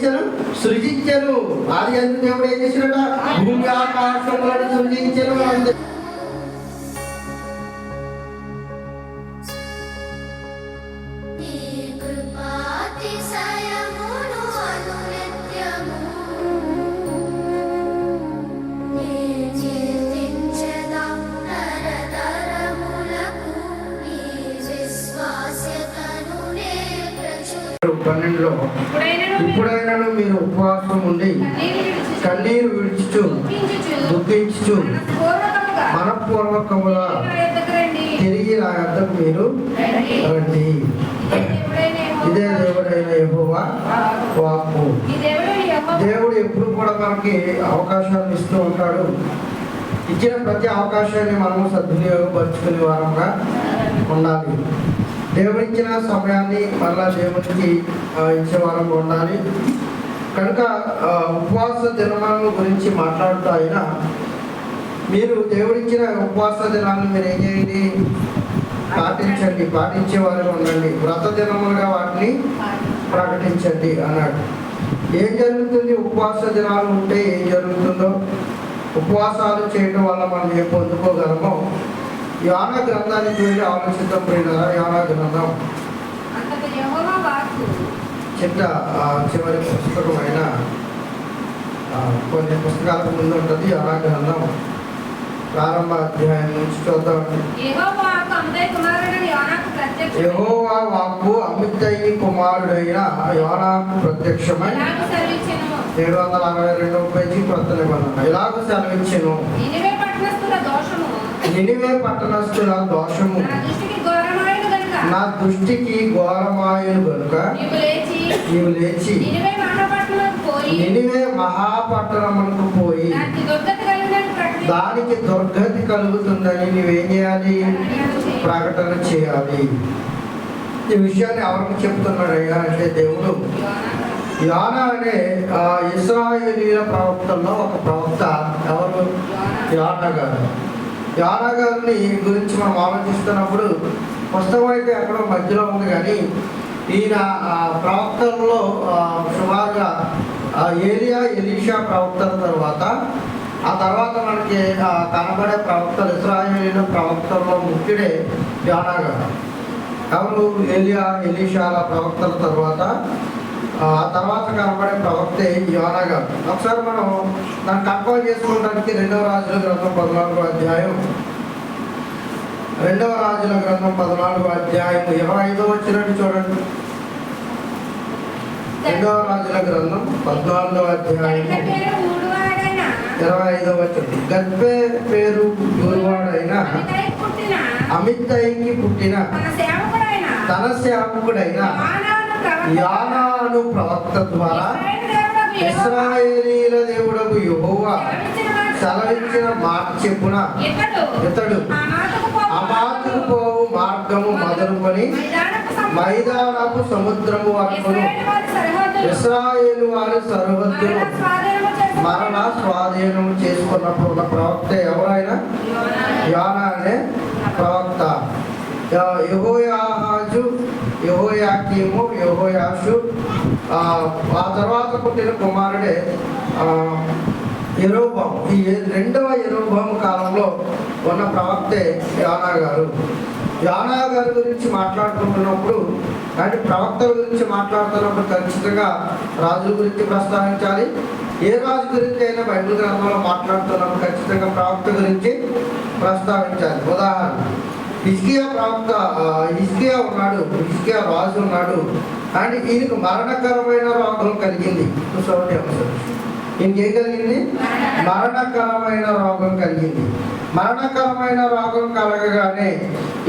చేశాను? సృజించాను. ఆది అందు దేవుడు ఏం చేశాడట? భూమి ఆకాశములను సృజించాను. పన్నెండులో ఇప్పుడైనా మీరు ఉపవాసం ఉండి కన్నీరు విడిచుచు దుఃఖించుచు మనపూర్వకముగా తిరిగి నా యొద్దకు మీరు రండి. ఇదే దేవుడైన యెహోవా వాక్కు. దేవుడు ఎప్పుడు కూడా మనకి అవకాశాలు ఇస్తూ ఉంటాడు. ఇచ్చిన ప్రతి అవకాశాన్ని మనము సద్వినియోగపరుచుకునే వారంగా ఉండాలి. దేవుడిచ్చిన సమయాన్ని మళ్ళా దేవుడికి ఇచ్చే వారంగా ఉండాలి. కనుక ఉపవాస దినాల గురించి మాట్లాడుతూ అయినా మీరు దేవుడిచ్చిన ఉపవాస దినాలను మీరు ఏం చేయండి? పాటించండి, పాటించే వారిగా ఉండండి. వ్రత దినములుగా వాటిని ప్రకటించండి అన్నాడు. ఏం జరుగుతుంది? ఉపవాస దినాలు ఉంటే ఏం జరుగుతుందో, ఉపవాసాలు చేయడం వల్ల మనం ఏం పొందుకోగలమో యోనా గ్రంథాన్ని చూసి ఆలోచిద్దాం ప్రియులారా. యోనా గ్రంథం చివరి పుస్తకమైన కొన్ని పుస్తకాలకు ముందు ఉంటుంది. యోనా గ్రంథం ప్రారంభ అధ్యాయం నుంచి చూద్దామండి. యెహోవా వాక్కు అమిత్తయి కుమారుడైన యోనాకు ప్రత్యక్షమై 762వ పేజీ కొత్త నిబంధన ఇలాగ సెలవిచ్చెను. నినివే పట్టణస్థుల దోషము నా దృష్టికి ఘోరమాయను గనుక నీవు లేచి నినివే మహాపట్టణములకు పోయి దానికి దుర్గతి కలుగుతుందని నీవేం చేయాలి? ప్రకటన చేయాలి. ఈ విషయాన్ని ఎవరికి చెప్తున్నాడయ్యా అంటే దేవుడు యోనా అనే ఇశ్రాయేలీల ప్రవక్తల్లో ఒక ప్రవక్త. ఎవరు? యోనా గారు. యోనా గారిని గురించి మనం ఆలోచిస్తున్నప్పుడు పుస్తకం అయితే ఎక్కడో మధ్యలో ఉంది, కానీ ఈయన ప్రవక్తల్లో సుమారుగా ఏలియా ఎలీషా ప్రవక్తల తర్వాత ఆ తర్వాత మనకి కనబడే ప్రవక్తలు ఇశ్రాయేలీల ప్రవక్తల్లో ముఖ్యుడే యోనా గారు. ఎవరు? ఏలియా ఎలీషాల ప్రవక్తల తర్వాత ఆ తర్వాత కనబడే ప్రవక్తే యోనా గారు. ఒకసారి మనం దాన్ని కన్ఫర్మ్ చేసుకోవడానికి 2వ రాజుల గ్రంథం 14వ అధ్యాయం 25వ వచనాన్ని చూడండి. 2వ రాజుల గ్రంథం 14వ అధ్యాయం 25వ వచనం. గర్భే పేరు యూరువాడైన అమిత్తయికి పుట్టిన తన సేవకుడైన యోనాను ప్రవక్త ద్వారా ఇశ్రాయేలీల దేవుడకు యెహోవా సెలవిచ్చిన మాట చెప్పున ఇతడు అమాతుకు పోవు మార్గము మొదలుకొని మైదానపు సముద్రము వరకును ఇశ్రాయేలు వారి సరిహద్దును మరలా స్వాధీనం చేసుకున్నప్పుడు ఉన్న ప్రవక్త ఎవరైనా యోనా అనే ప్రవక్త. యెహోయాహాజు, యెహోయాకీము, యెహోయాషు ఆ తర్వాత పుట్టిన కుమారుడే యెరోబాము. ఈ 2వ యెరోబాము కాలంలో ఉన్న ప్రవక్తే యోనా గారు. యోనా గారి గురించి మాట్లాడుకుంటున్నప్పుడు అంటే ప్రవక్తల గురించి మాట్లాడుతున్నప్పుడు ఖచ్చితంగా రాజుల గురించి ప్రస్తావించాలి. ఏ రాజు గురించి అయినా బైబిల్ గ్రంథంలో మాట్లాడుతున్నప్పుడు ఖచ్చితంగా ప్రవక్త గురించి ప్రస్తావించాలి. ఉదాహరణ, హిజ్కియా ప్రవక్త హిజ్కియా ఉన్నాడు, హిజ్కియా రాజు ఉన్నాడు. అండ్ ఈయనకు మరణకరమైన రోగం కలిగింది. ఈయనకేం కలిగింది? మరణకరమైన రోగం కలిగింది. మరణకరమైన రోగం కలగగానే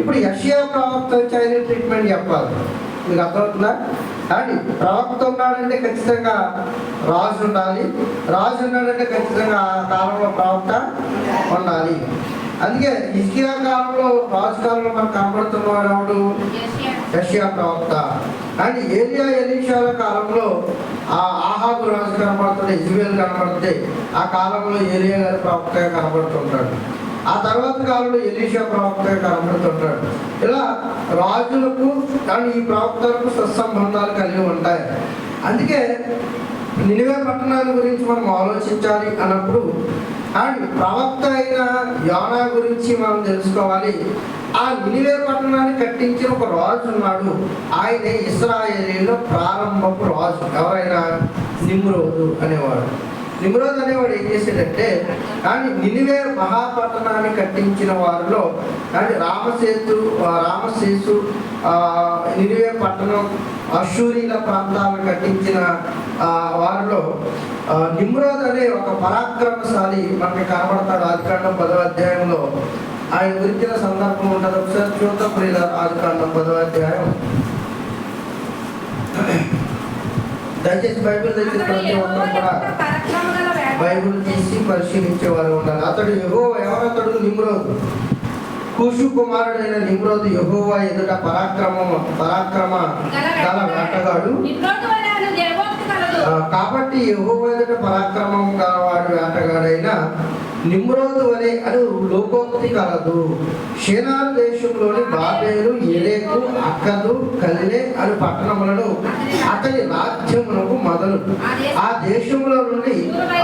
ఇప్పుడు యెషయా ప్రవక్త చైనా ట్రీట్మెంట్ చెప్పాలి. మీకు అర్థమవుతుందా? అండి ప్రవక్త ఉన్నాడంటే ఖచ్చితంగా రాజు ఉండాలి, రాజు ఉన్నాడంటే ఖచ్చితంగా ఆ కాలంలో ప్రవక్త ఉండాలి. అందుకే హిజ్కియా కాలంలో రాజు కాలంలో మనకు కనబడుతున్నవాడు ఎవడు? యెషయా ప్రవక్త. కానీ ఏలియా ఎలీషాల కాలంలో ఆ ఆహాబు రాజు కనబడుతుంది, ఇజ్రాయేల్ కనబడుతుంది. ఆ కాలంలో ఏలియా గారి ప్రవక్తగా కనబడుతుంటాడు. ఆ తర్వాత కాలంలో ఎలీషా ప్రవక్తగా కనబడుతుంటాడు. ఇలా రాజులకు కానీ ఈ ప్రవక్తలకు సత్సంబంధాలు కలిగి ఉంటాయి. అందుకే నినివే పట్టణాన్ని గురించి మనం ఆలోచించాలి అన్నప్పుడు అండ్ ప్రవక్త అయిన యోనా గురించి మనం తెలుసుకోవాలి. ఆ నినివే పట్టణాన్ని కట్టించిన ఒక రాజు ఉన్నాడు. ఆయనే ఇశ్రాయేలీయుల ప్రారంభపు రాజు. ఎవరైనా? నిమ్రోదు అనేవాడు. నిమ్రోద్ అనేవాడు ఏం చేశాడంటే, కానీ నినివే మహాపట్టణాన్ని కట్టించిన వారిలో కానీ రామశేషు నినివే పట్టణం అశూరీల ప్రాంతాలను కట్టించిన వారిలో నిమ్రోద్ అనే ఒక పరాక్రమశాలి మనకి కనబడతాడు. ఆదికాండం 10వ అధ్యాయంలో ఆయన గురించిన సందర్భం ఉంటుంది. ఒకసారి చూద్దాం ప్రియులారా, ఆదికాండం 10వ అధ్యాయం. దయచేసి బైబిల్ తెచ్చిన ప్రతి ఒక్కరు కూడా బైబిల్ తీసి పరిశీలించేవారు ఉండాలి. అతడు ఎవరతడు? నిమ్రోదు. కూషు కుమారుడైన నిమ్రోదు యెహోవా ఎదుట పరాక్రమ గల వేటగాడు. కాబట్టి యెహోవా ఎదుట పరాక్రమం గలవాడు వేటగాడైన నిమ్రోదు వలె అని లోకోక్తి కలదు. షేనారు దేశంలోని బాబేలు, ఎరేకు, అక్కదు, కల్లె అని పట్టణములను అతని రాజ్యమునకు మొదలు. ఆ దేశంలో నుండి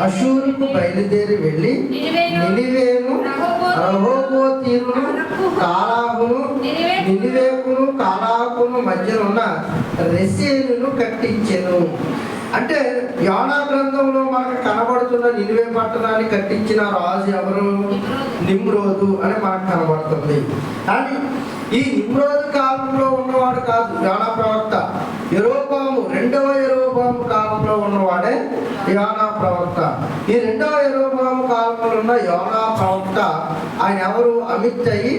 అషూరుకు బయలుదేరి వెళ్ళి నినివేను, రహోబోతీరును, కాలాహును, నినివేకును కాలాహును మధ్యన ఉన్న రెసేనును కట్టించెను. అంటే యోనా గ్రంథంలో మనకు కనబడుతున్న నినివే పట్టణాన్ని కట్టించిన రాజు ఎవరు? నిమ్రోదు అని మనకు కనబడుతుంది. కానీ ఈ నిమ్రోదు కాలంలో ఉన్నవాడు కాదు యోనా ప్రవక్త. రెండవ యెరోబాము కాలంలో ఉన్నవాడే యోనా ప్రవక్త. ఈ రెండవ యెరోబాము కాలంలో ఉన్న యోనా ప్రవక్త ఆయన ఎవరు? అమిత్తయి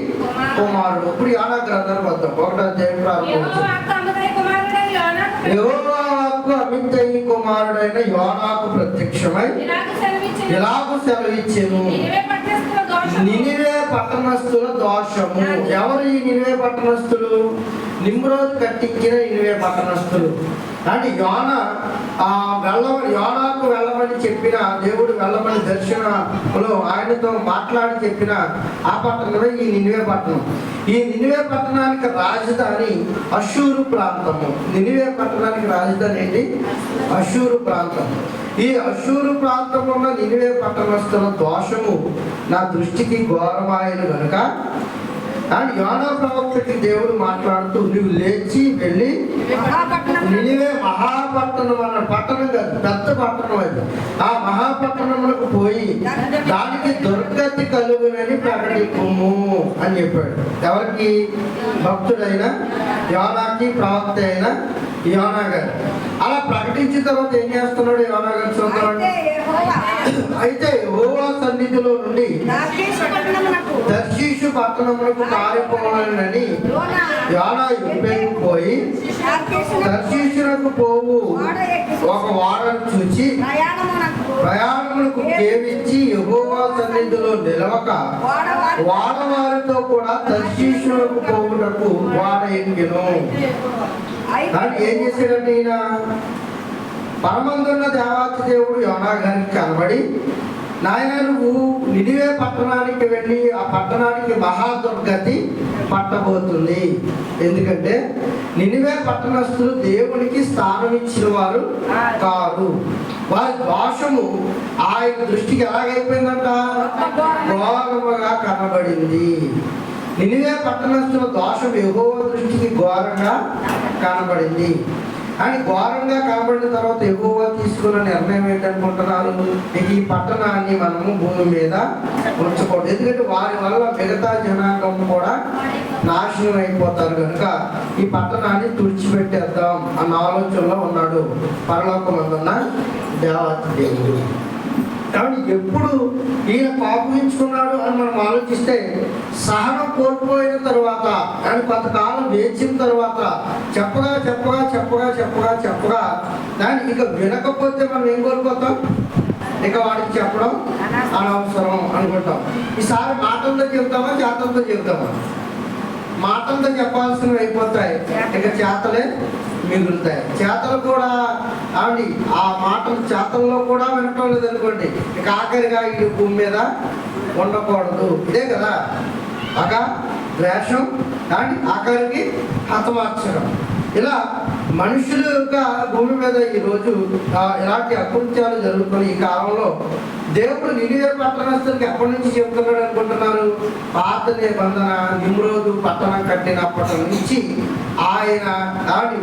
కుమారుడు. ఇప్పుడు యోనా గ్రంథానికి వద్దాం. 1వ అధ్యాయం ప్రారంభించారు. యెహోవాకు అమిత్తయి కుమారుడైన యోనాకు ప్రత్యక్షమై ఇలాగు సెలవిచ్చెను. నినివే పట్టణస్థుల దోషము. ఎవరు ఈ నినివే పట్టణస్థులు? నిమ్రోదు కట్టించిన నినివే పట్టణస్థులు. అంటే యోనాకు వెళ్ళమని చెప్పిన దేవుడు, వెళ్ళమని దర్శనంలో ఆయనతో మాట్లాడి చెప్పిన ఆ పట్టణమే ఈ నినివే పట్టణం. ఈ నినివే పట్టణానికి రాజధాని అషూరు ప్రాంతము. నినివే పట్టణానికి రాజధాని ఏంటి? అషూరు ప్రాంతం. ఈ అషూరు ప్రాంతంలో ఉన్న నినివే పట్టణస్థుల దోషము నా దృష్టికి ఘోరమాయను కనుక కానీ యోనా ప్రవక్తకి దేవుడు మాట్లాడుతూ, నువ్వు లేచి వెళ్ళి నినివే మహాపట్టణం అన్న పట్టణం కాదు, పెద్ద పట్టణం అది, ఆ మహాపట్టణములకు పోయి దానికి దుర్గతి కలుగునని ప్రకటింపుము అని చెప్పాడు. ఎవరికి? భక్తుడైన యోనాకి, ప్రవక్త అయిన యోనా గారు. అలా ప్రకటించిన తర్వాత ఏం చేస్తున్నాడు యోనా గారు? చూద్దామండి. అయితే యెహోవా సన్నిధిలో నుండి తర్షీషు పట్టణములకు పారిపోవాలని యోనా యుద్ధకు పోయి తర్షీషునకు పోవు ఒక వాడను చూచి ప్రయాణములకు కేవించి యెహోవా సన్నిధిలో నిలవక వాడవారితో కూడా తర్షీషునకు పోవుటకు వాడ ఎక్కెను. కానీ ఏం చేశాడంటే ఈయన పరమందున్న దేవాతి దేవుడు యోనా గారికి కనబడి, నాయన నువ్వు నినివే పట్టణానికి వెళ్ళి ఆ పట్టణానికి మహాదుర్గతి పట్టబోతుంది. ఎందుకంటే నినివే పట్టణస్థులు దేవునికి స్థానం ఇచ్చిన వారు కాదు. వారి దోషము ఆయన దృష్టికి ఎలాగైపోయిందంట? ఘోరముగా కనబడింది. నినివే పట్టణస్థుల దోషం యెహోవా దృష్టికి ఘోరంగా కనబడింది. అని ఘోరంగా కనబడిన తర్వాత యెహోవా తీసుకున్న నిర్ణయం ఏంటనుకుంటున్నారు? ఈ పట్టణాన్ని మనము భూమి మీద ఉంచకూడదు. ఎందుకంటే వారి వల్ల మిగతా జనాంగం కూడా నాశనం అయిపోతారు కనుక ఈ పట్టణాన్ని తుడిచిపెట్టేద్దాం అన్న ఆలోచనలో ఉన్నాడు పరలోకమందున్న దేవాతి దేవుడు. కాబట్టి ఎప్పుడు ఈయన పాపించుకున్నాడు అని మనం ఆలోచిస్తే, సహనం కోల్పోయిన తర్వాత కానీ కొంతకాలం వేచిన తర్వాత చెప్పగా దాన్ని ఇక వినకపోతే మనం ఏం కోల్పోతాం? ఇక వాడికి చెప్పడం అనవసరం అనుకుంటాం. ఈసారి మాటలతో చెబుతామా చేతలతో చెబుతామా? మాటలతో చెప్పాల్సినవి అయిపోతాయి, ఇక చేతలే మిగులుతాయి. చేతలు కూడా ఆవిడ ఆ మాటలు చేతల్లో కూడా వినటం లేదు అనుకోండి, ఇక ఆఖరిగా ఈ భూమి మీద ఉండకూడదు. ఇదే కదా పగ, ద్వేషం, కానీ ఆఖరికి హతమార్చడం. ఇలా మనుషులు యొక్క భూమి మీద ఈరోజు ఇలాంటి అకృత్యాలు జరుగుతున్న ఈ కాలంలో దేవుడు నినివే పట్టణస్తులకి ఎప్పటి నుంచి చెప్తున్నాడు అనుకుంటున్నారు? పాత నిబంధన నిమ్రోదు పట్టణం కట్టినప్పటి నుంచి ఆయన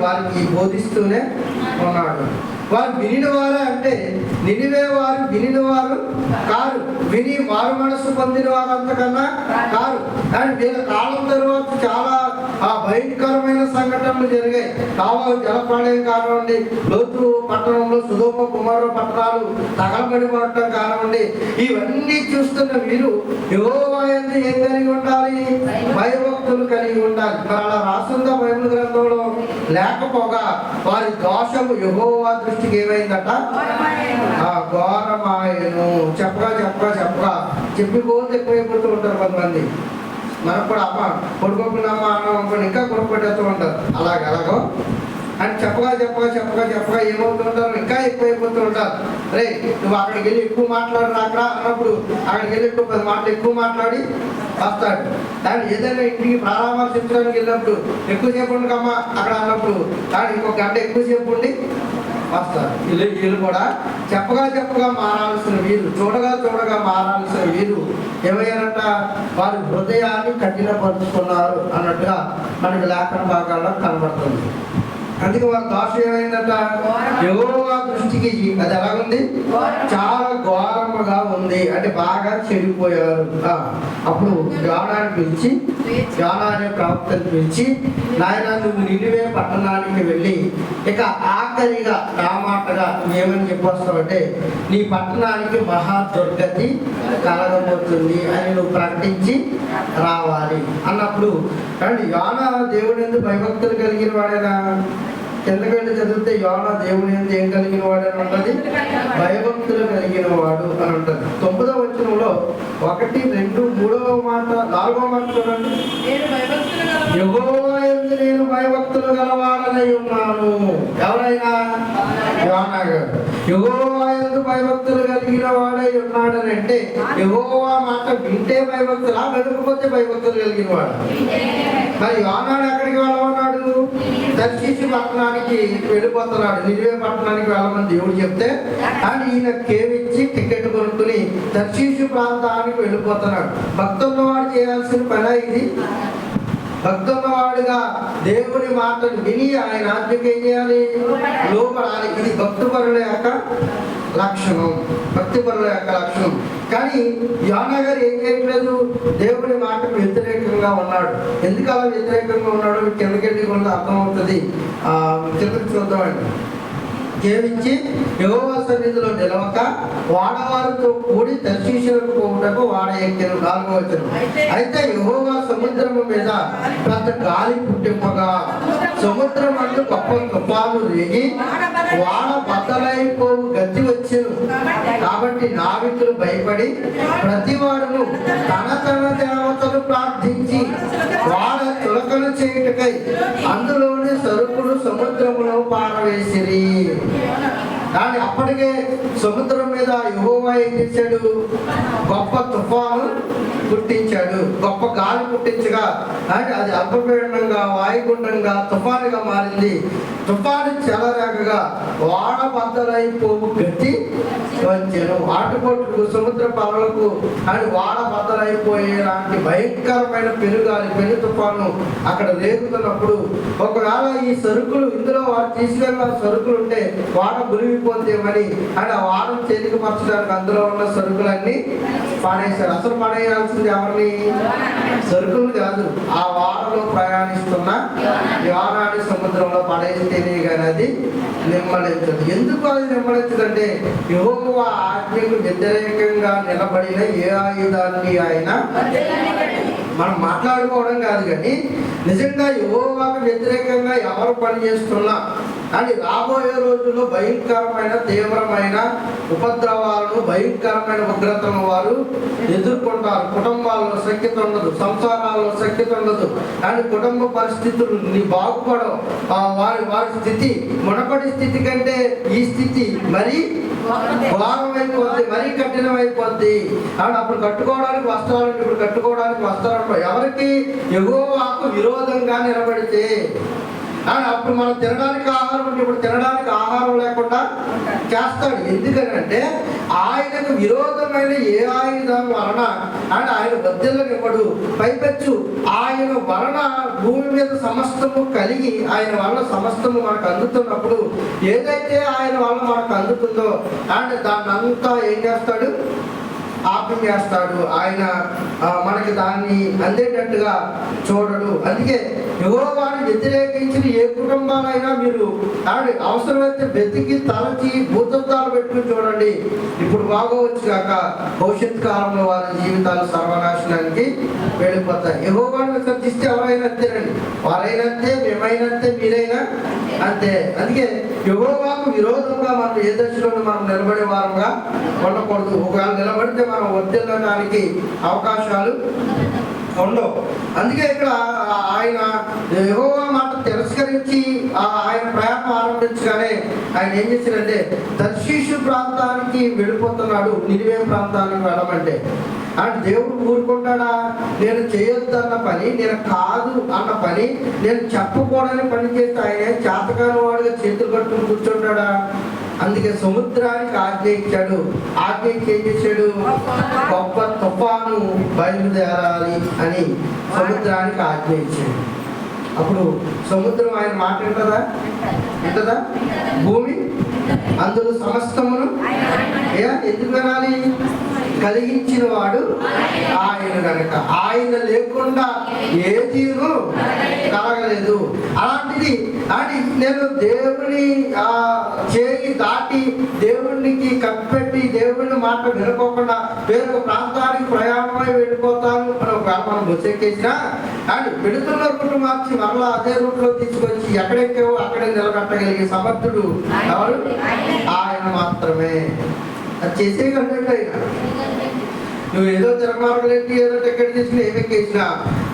వారికి బోధిస్తూనే ఉన్నాడు. వారు వినిన వారే అంటే నినివే వారు వినిన వారు కారు, విని మారు మనసు పొందిన వారు అంతకన్నా కారు. కానీ వీళ్ళ కాలం తర్వాత చాలా భయంకరమైన సంఘటనలు జరిగాయి. కావాలి జలప్రళయం కానివ్వండి, లోతు పట్టణంలో సుధోమ కుమార పట్టణాలు తగలబడి పడటం కానివ్వండి, ఇవన్నీ చూస్తున్న మీరు యెహోవా యందు ఏం కలిగి ఉండాలి? భయభక్తులు కలిగి ఉండాలి. మరి అలా రాస్తుందా బైబిల్ గ్రంథంలో? లేకపోగా వారి దోషము యెహోవా దృష్టికి ఏమైందట? ఘోరమాయను. చెప్పగా చెప్పిపోతే ఎక్కువైపోతూ ఉంటారు కొంతమంది. మనకు కూడా అమ్మ కొడుకోకున్నామా అన్నం అనుకోండి ఇంకా కొనుక్కొట్టేస్తూ ఉంటారు. అలాగో అని చెప్పగా ఏమవుతుంటారు? ఇంకా ఎక్కువైపోతూ ఉంటారు. రే నువ్వు అక్కడికి వెళ్ళి ఎక్కువ మాట్లాడు రాకరా అన్నప్పుడు అక్కడికి వెళ్ళి 10 మాటలు ఎక్కువ మాట్లాడి వస్తాడు. కానీ ఏదైనా ఇంటికి పరామర్శించడానికి వెళ్ళినప్పుడు ఎక్కువసేపు ఉండకమ్మా అక్కడ అన్నప్పుడు కానీ ఇంకొక గంట ఎక్కువసేపు ఉండి వస్తారు. వీళ్ళు కూడా చెప్పగా మారాల్సిన వీరు, చూడగా మారాల్సిన వీరు ఏమయ్యారంట? వారి హృదయాన్ని కఠినపరుచుకున్నారు అన్నట్టుగా మనకి లేఖన భాగాల్లో కనబడుతుంది. అందుకే వారి దోషం ఏమైందట? యెహోవా దృష్టికి అది ఎలాగుంది? చాలా ఘోరముగా ఉంది. అంటే బాగా చెడిపోయారు. అప్పుడు యోనాని పిలిచి, యోనా అనే ప్రవక్తను పిలిచి, నాయన నువ్వు నినివే పట్టణానికి వెళ్ళి ఇక ఆఖరిగా నా మాటగా ఏమని చెప్పొస్తావంటే, నీ పట్టణానికి మహా దుర్గతి కలగబోతుంది అని నువ్వు ప్రకటించి రావాలి అన్నప్పుడు. కానీ యోనా దేవుని ఎందుకు భయభక్తులు కలిగిన వాడేనా? కిందకెళ్ళి చదివితే యోనా దేవుని ఎందుకు ఏం కలిగిన వాడు అని ఉంటుంది? భయభక్తులు కలిగిన వాడు అని ఉంటుంది. 9వ వచనంలో 1, 2, 3వ మాట 4వ మాట చూడండి. యెహోవా యందు నేను భయభక్తులు గలవాడనై ఉన్నాను. ఎవరైనా? యోనా గారు. యెహోవా యందు భయభక్తులు కలిగిన వాడై ఉన్నాడని అంటే యెహోవా మాట వింటే భయభక్తులు, వినకపోతే భయభక్తులు కలిగిన వాడు. మరి యోనాడు ఎక్కడికి వెళ్ళమన్నాడు? తర్షీషు పట్టణానికి వెళ్ళిపోతున్నాడు. నినివే పట్టణానికి వెళ్ళమని దేవుడు చెప్తే కానీ ఈయన కేవిచ్చి టికెట్ కొనుక్కుని తర్షీషు ప్రాంతానికి వెళ్ళిపోతున్నాడు. భక్తున్నవాడు చేయాల్సిన పని ఇది. భక్తున్నవాడుగా దేవుని మాటలు విని ఆయన ఆజ్ఞకి ఏం చేయాలి? లోపడాలి. ఇది భక్తిపరుల యొక్క లక్షణం. కానీ యోనా గారు ఏం చేయట్లేదు? దేవుని మాటకు వ్యతిరేకంగా ఉన్నాడు. ఎందుకు అలా వ్యతిరేకంగా ఉన్నాడు? కిందకెళ్ళి కొంత అర్థమవుతుంది. కిందకి చూద్దామండి. జీవించి యెహోవా సన్నిధిలో నిలవక వాడవారితో కూడి తర్షీషులకు పోవుటకు వాడ ఎక్కెను. 4వ వచనం. అయితే యెహోవా సముద్రము మీద పెద్ద గాలి పుట్టింపగా సముద్రం అందు గొప్ప తుఫాను రేగి వాడ బద్దలైపోవు గతి వచ్చెను. కాబట్టి నావికులు భయపడి ప్రతివాడును తన దేవతను ప్రార్థించి వాడ తులకలు చేయుటకై అందులోని సరుకులు సముద్రములో పారవేసిరి. కానీ అప్పటికే సముద్రం మీద యెహోవా ఏం చేశాడు? గొప్ప తుఫాను పుట్టించాడు. గొప్ప గాలి పుట్టించగా అది అల్పపీడనంగా వాయుగుండంగా తుఫానుగా మారింది. తుఫాను చెలరేగగా వాడ బద్దలైపోవు గతి వచ్చాను. ఆటుపోటుకు సముద్ర పనులకు అని వాడ బద్దలైపోయేలాంటి భయంకరమైన పెను తుఫాను అక్కడ రేగుతున్నప్పుడు ఒకవేళ ఈ సరుకులు ఇందులో వాడు తీసుకెళ్ళిన సరుకులు ఉంటే వాడ మునిగిపోతేమని అని ఆ వాడను తేలికపరచడానికి అందులో ఉన్న సరుకులన్నీ పడేశారు. అసలు పడేయాల్సింది ఎవరిని? సరుకులు కాదు, ఆ వాడలో ప్రయాణిస్తున్న యోనాని సముద్రంలో పడేస్తేనే కానీ అది నిమ్మలించదు. ఎందుకు అది నిమ్మలించదంటే యెహోవా ఆజ్ఞకు వ్యతిరేకంగా నిలబడిన ఏ ఆయుధాన్ని ఆయన మనం మాట్లాడుకోవడం కాదు, కానీ నిజంగా యెహోవాకు వ్యతిరేకంగా ఎవరు పనిచేస్తున్నా కానీ రాబోయే రోజుల్లో భయంకరమైన తీవ్రమైన ఉపద్రవాలను భయంకరమైన ఉగ్రతను వారు ఎదుర్కొంటారు. కుటుంబాల్లో శక్తి ఉండదు, సంసారాల్లో శక్తి ఉండదు. కానీ కుటుంబ పరిస్థితులు బాగుపడవు. వారి స్థితి మునపటి స్థితి కంటే ఈ స్థితి మరీ ఘోరమైపోద్ది, మరీ కఠినమైపోద్ది. కానీ అప్పుడు కట్టుకోవడానికి వస్త్రాలు, ఇప్పుడు కట్టుకోవడానికి వస్త్రాలు ఎవరికి? యెహోవాకు విరోధంగా నిలబడితే అప్పుడు మనం తినడానికి ఆహారం ఉంటే ఇప్పుడు తినడానికి ఆహారం లేకుండా చేస్తాడు. ఎందుకనంటే ఆయనకు విరోధమైన ఏ ఆయుధం వలన ఆయన బద్దెలనివ్వడు. పైపెచ్చు ఆయన వలన భూమి మీద సమస్తము కలిగి ఆయన వలన సమస్తము మనకు అందుతున్నప్పుడు ఏదైతే ఆయన వలన మనకు అందుతుందో దాన్ని అంతా ఏం చేస్తాడు? ఆపించేస్తాడు. ఆయన మనకి దాన్ని అందేటట్టుగా చూడడు. అందుకే యెహోవాను వ్యతిరేకించిన ఏ కుటుంబాలైనా మీరు అవసరమైతే వెతికి తలచి భూతత్వాలు పెట్టుకుని చూడండి. ఇప్పుడు బాగోవచ్చు కాక భవిష్యత్ కాలంలో వారి జీవితాలు సర్వనాశనానికి వెళ్ళిపోతాయి. యెహోవాను విసర్జిస్తే ఎవరైనా అంతేనండి. వారైనంతే, మేమైనంతే, మీరైనా అంతే. అందుకే యెహోవాకు విరోధంగా మనం ఏ దశలోనూ మనం నిలబడే వారంగా ఉండకూడదు. ఒకవేళ నిలబడితే మనం వర్తిల్లడానికి అవకాశాలు ఉండవు. అందుకే ఇక్కడ ఆయన యెహోవా మాట తిరస్కరించి ఆయన ప్రయాణం ఆరంభించగానే ఆయన ఏం చేశాడంటే తర్షీషు ప్రాంతానికి వెళ్ళిపోతున్నాడు. నినివే ప్రాంతానికి వెళ్ళమంటే దేవుడు ఊరుకుంటాడా? నేను చేయొద్దన్న పని, నేను కాదు అన్న పని, నేను చెప్పకూడని పని చేస్తే ఆయన చేతకాని వాడుగా చేతులు కట్టుకుని కూర్చుంటాడా? అందుకే సముద్రానికి ఆజ్ఞ ఇచ్చాడు. ఆజ్ఞకి ఏం చేశాడు? గొప్ప తుఫాను బయలుదేరాలి అని సముద్రానికి ఆజ్ఞ ఇచ్చాడు. అప్పుడు సముద్రం ఆయన మాట వింటదా? భూమి అందులో సమస్తమును ఎందుకు వినాలి? కలిగించిన వాడు ఆయన కనుక. ఆయన లేకుండా ఏ తీరు కలగలేదు. అలాంటిది నేను దేవుని చేయి దాటి దేవునికి కప్పెట్టి దేవుని మాట వినుకోకుండా వేరొక ప్రాంతానికి ప్రయాణమై వెళ్ళిపోతాను అని ఒకవేళ మనం బొచ్చెక్కేసినా పెడుతున్న రూట్ మార్చి మరలా అదే రూట్ లో తీసుకొచ్చి ఎక్కడెక్కావో అక్కడే నిలబెట్టగలిగే సమర్థుడు ఎవరు? ఆయన మాత్రమే. అది చేసేయగలండి. ఆయన నువ్వు ఏదో తిరగమార్గలేంటి, ఏదో టికెట్ తీసుకుని ఏమెక్కేసినా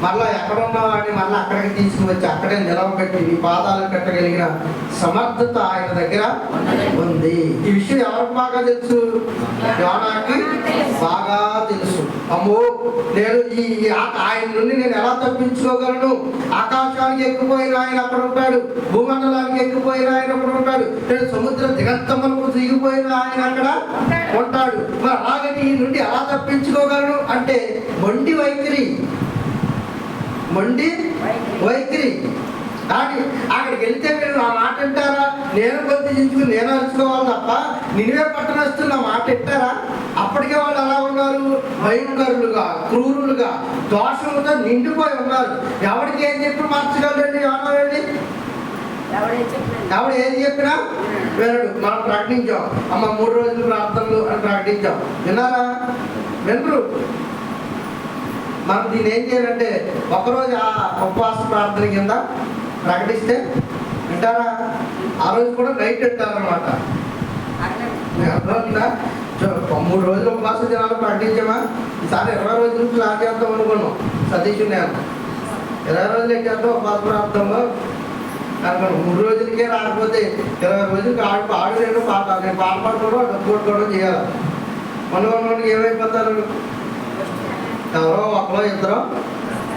మళ్ళా ఎక్కడున్నావు అని మళ్ళీ అక్కడికి తీసుకువచ్చి అక్కడే నిలవబెట్టి నీ పాదాలు పెట్టగలిగిన సమర్థత ఆయన దగ్గర ఉంది. ఈ విషయం ఎవరికి బాగా తెలుసు? యోనాకి బాగా తెలుసు. అమ్మో, నేను ఆయన నుండి నేను ఎలా తప్పించుకోగలను? ఆకాశానికి ఎక్కిపోయిన ఆయన అక్కడ ఉంటాడు, భూమండలానికి ఎక్కిపోయిన ఆయన అక్కడ ఉంటాడు, నేను సముద్ర దిగంతములకు దిగిపోయిన ఆయన అక్కడ ఉంటాడు. మరి అలాగని ఈ నుండి ఎలా తప్పించుకోగలను అంటే మొండి వైఖరి కానీ అక్కడికి వెళ్తే మీరు నా మాట వింటారా? నేను బతికించుకుని నేను అరుచుకోవాలి తప్ప నినివే పట్టణస్తులు నా మాట వింటారా? అప్పటికే వాళ్ళు ఎలా ఉన్నారు? భయంకరులుగా, క్రూరులుగా, దోషములతో నిండిపోయి ఉన్నారు. ఎవరికి ఏం చెప్పి మార్చగలండి? ఏమన్నారండి? ఎవడు ఏం చెప్పినా వినడు. మనం ప్రకటించాం, అమ్మ 3 రోజులు ప్రార్థనలు అని ప్రకటించాం. విన్నారా? వినరు. మనం దీన్ని ఏం చేయాలంటే ఒకరోజు ఆ ఉపవాస ప్రార్థన కింద ప్రకటిస్తే వింటారా? ఆ రోజు కూడా నైట్ వింటారనమాట. అర్థమవుతుందా? 3 రోజులు ఉపవాస దినాలు ప్రకటించామా? ఈసారి 20 రోజుల నుంచి లాగేద్దాం అనుకున్నాం. సతీష్ నేను 20 రోజులు ఎక్కేద్దాం ఉపవాస ప్రార్థనలో అనుకున్నాం. 3 రోజులకే రాకపోతే 20 రోజులకి ఆడు నేను పాట పాడుకోవడం, డబ్బు కొట్టుకోవడం చేయాలి. మనకి ఏమైపోతారు? ఎవరో ఒకరో ఇద్దరు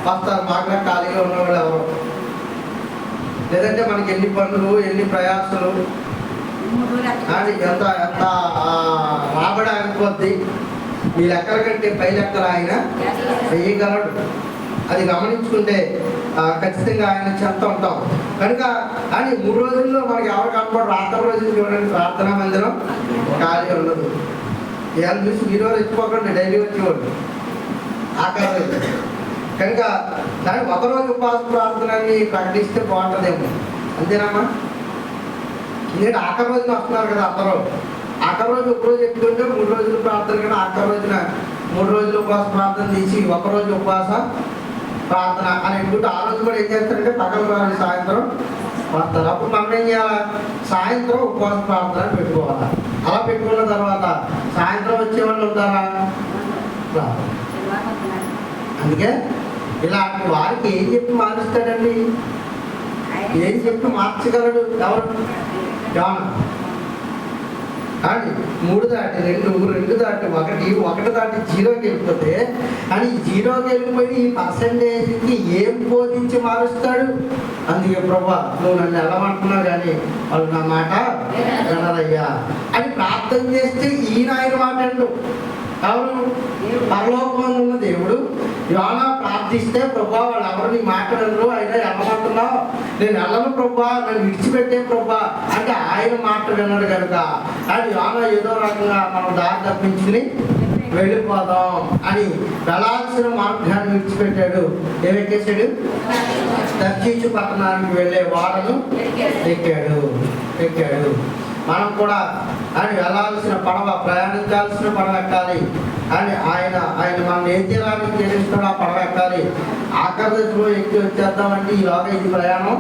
వస్తారు. మాకు ఖాళీగా ఉన్నవాళ్ళు ఎవరో, లేదంటే మనకి ఎన్ని పనులు, ఎన్ని ప్రయాసాలు, ఎంత ఎంత రాబడి ఆగిపోద్ది. ఈ లెక్కల కంటే పై లెక్కలు ఆయన వేయగలడు. అది గమనించుకుంటే ఖచ్చితంగా ఆయన చెంత ఉంటాం కనుక. కానీ 3 రోజుల్లో మనకి ఎవరు కనపడరు. రాత్రి రోజులు చూడండి, ప్రార్థనా మందిరం ఖాళీ ఉండదు. ఏం చూసి మీరు రెచ్చిపోకండి, డైలీ వచ్చేవాళ్ళు ఆకారం కనుక. దాన్ని ఒకరోజు ఉపవాస ప్రార్థనని ప్రకటిస్తే బాగుంటుందేమో, అంతేనమ్మా? ఎందుకంటే ఆఖరి రోజున వస్తున్నారు కదా అందరూ. ఆఖరి రోజు ఒకరోజు ఎక్కుతుంటే 3 రోజులు ప్రార్థన కదా. ఆఖరి రోజున 3 రోజులు ఉపవాస ప్రార్థన తీసి ఒకరోజు ఉపవాస ప్రార్థన అని ఎందుకుంటే ఆ రోజు కూడా ఏం చేస్తారంటే పగల వారి సాయంత్రం వస్తారు. అప్పుడు మనం ఏం చేయాలి? సాయంత్రం ఉపవాస ప్రార్థన పెట్టుకోవాలి. అలా పెట్టుకున్న తర్వాత సాయంత్రం వచ్చేవాళ్ళు ఉంటారా? అందుకే ఇలాంటి వారికి ఏం చెప్పి మారుస్తాడండి? ఏం చెప్పి మార్చగలడు? ఎవరు? యోనా. అని 3 దాటి 2, 2 దాటి 1, 1 దాటి 0కి వెళ్ళిపోతే అని 0కి వెళ్ళిపోయి ఈ పర్సంటేజ్కి ఏం బోధించి మారుస్తాడు? అందుకే ప్రభా నువ్వు నన్ను వెళ్ళమంటున్నావు కానీ వాళ్ళు నా మాట వినరయ్యా అని ప్రార్థన చేస్తే ఆయన మాట అండు. అవును, పరలోకంలో ఉన్న దేవుడు యోనా ప్రార్థిస్తే ప్రభా వాళ్ళు ఎవరు నీ మాట వినరు, అయినా వెళ్ళమంటున్నావు, నేను వెళ్ళను ప్రభా, నన్ను విడిచిపెట్టే ప్రభా అంటే ఆయన మాట విన్నాడు కనుక అది యోనా ఏదో రకంగా మనం దారి తప్పించుకుని వెళ్ళిపోదాం అని వెళ్ళాల్సిన మార్గాన్ని విడిచిపెట్టాడు. ఏమెక్కేశాడు? తర్షీషు పట్టణానికి వెళ్ళే వాడను ఎక్కాడు. మనం కూడా ఆయన వెళ్ళాల్సిన పడవ, ప్రయాణించాల్సిన పడవ ఎక్కాలి అని ఆయన మనం ఏం తీరానికి చేస్తాడో ఆ పడవ ఎక్కాలి. ఆఖరి దశలో ఎక్కి వచ్చేద్దామంటే ఈలోగా ఇది ప్రయాణం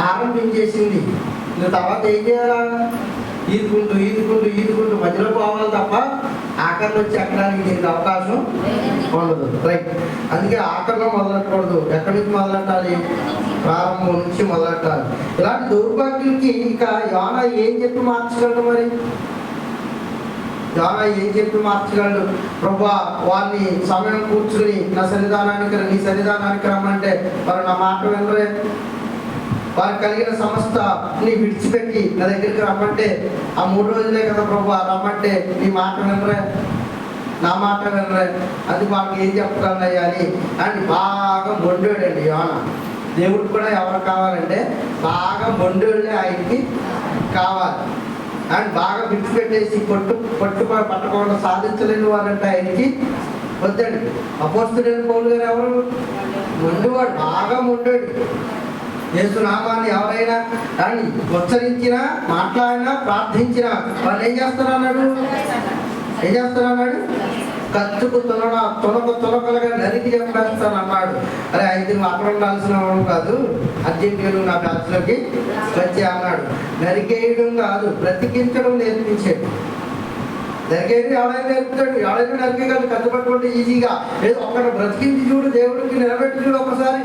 ఆరంభించేసింది. నువ్వు తర్వాత ఏం చేయాలా? ఈదుకుంటూ మధ్యలో పోవాలి తప్ప ఆఖరిలో వచ్చి ఎక్కడానికి దీనికి అవకాశం ఉండదు. రైట్, అందుకే ఆఖరిలో మొదలెట్టకూడదు. ఎక్కడి నుంచి మొదలెట్టాలి? ప్రారంభం నుంచి మొదలెట్టాలి. ఇలాంటి దౌర్భాగ్యులకి ఇంకా యోనా ఏం చెప్పి మార్చగలడు? మరి యోనా ఏం చెప్పి మార్చగలడు? ప్రభా వారిని సమయం కూర్చుని నీ సన్నిధానానికి రమ్మంటే వారు నా మాట వినరే, వారు కలిగిన సంస్థని విడిచిపెట్టి నా దగ్గరికి రమ్మంటే ఆ 3 రోజులే కదా ప్రభా రమ్మంటే నీ మాట వినరే, నా మాట వినరే, అది వాళ్ళకి ఏం చెప్పగలయ్యాలి అని బాగా మొండోడండి యోనా. దేవుడు కూడా ఎవరు కావాలంటే బాగా మొండోళ్ళే ఆయనకి కావాలి. ఆయన బాగా విడిచిపెట్టేసి పట్టకుండా సాధించలేని వారంటే ఆయనకి వద్దండి. అపోస్తలుడైన పౌలు గారు ఎవరు? మొండివాడు, బాగా మొండోడు. యేసు నామాన్ని ఎవరైనా కానీ ఉచ్చరించినా, మాట్లాడినా, ప్రార్థించినా వాళ్ళు ఏం చేస్తారన్నాడు? కత్తుకు తునకలుగా నరికి చెప్పేస్తాను అన్నాడు. అరే అయితే నువ్వు అక్కడ ఉండాల్సిన వాడు కాదు, అర్జెంటీనా నా బ్యాచ్లోకి వచ్చి అన్నాడు. నరికేయడం కాదు, బ్రతికించడం నేర్పించాడు. నరికేయడం ఎవడైనా నేర్పుతాడు, ఎవడైనా నరికేయగలదు. కత్తి పట్టుకుంటే ఈజీగా ఏదో ఒక్కడు బ్రతికించి చూడు, దేవుడికి నిలబెట్టి చూడు ఒకసారి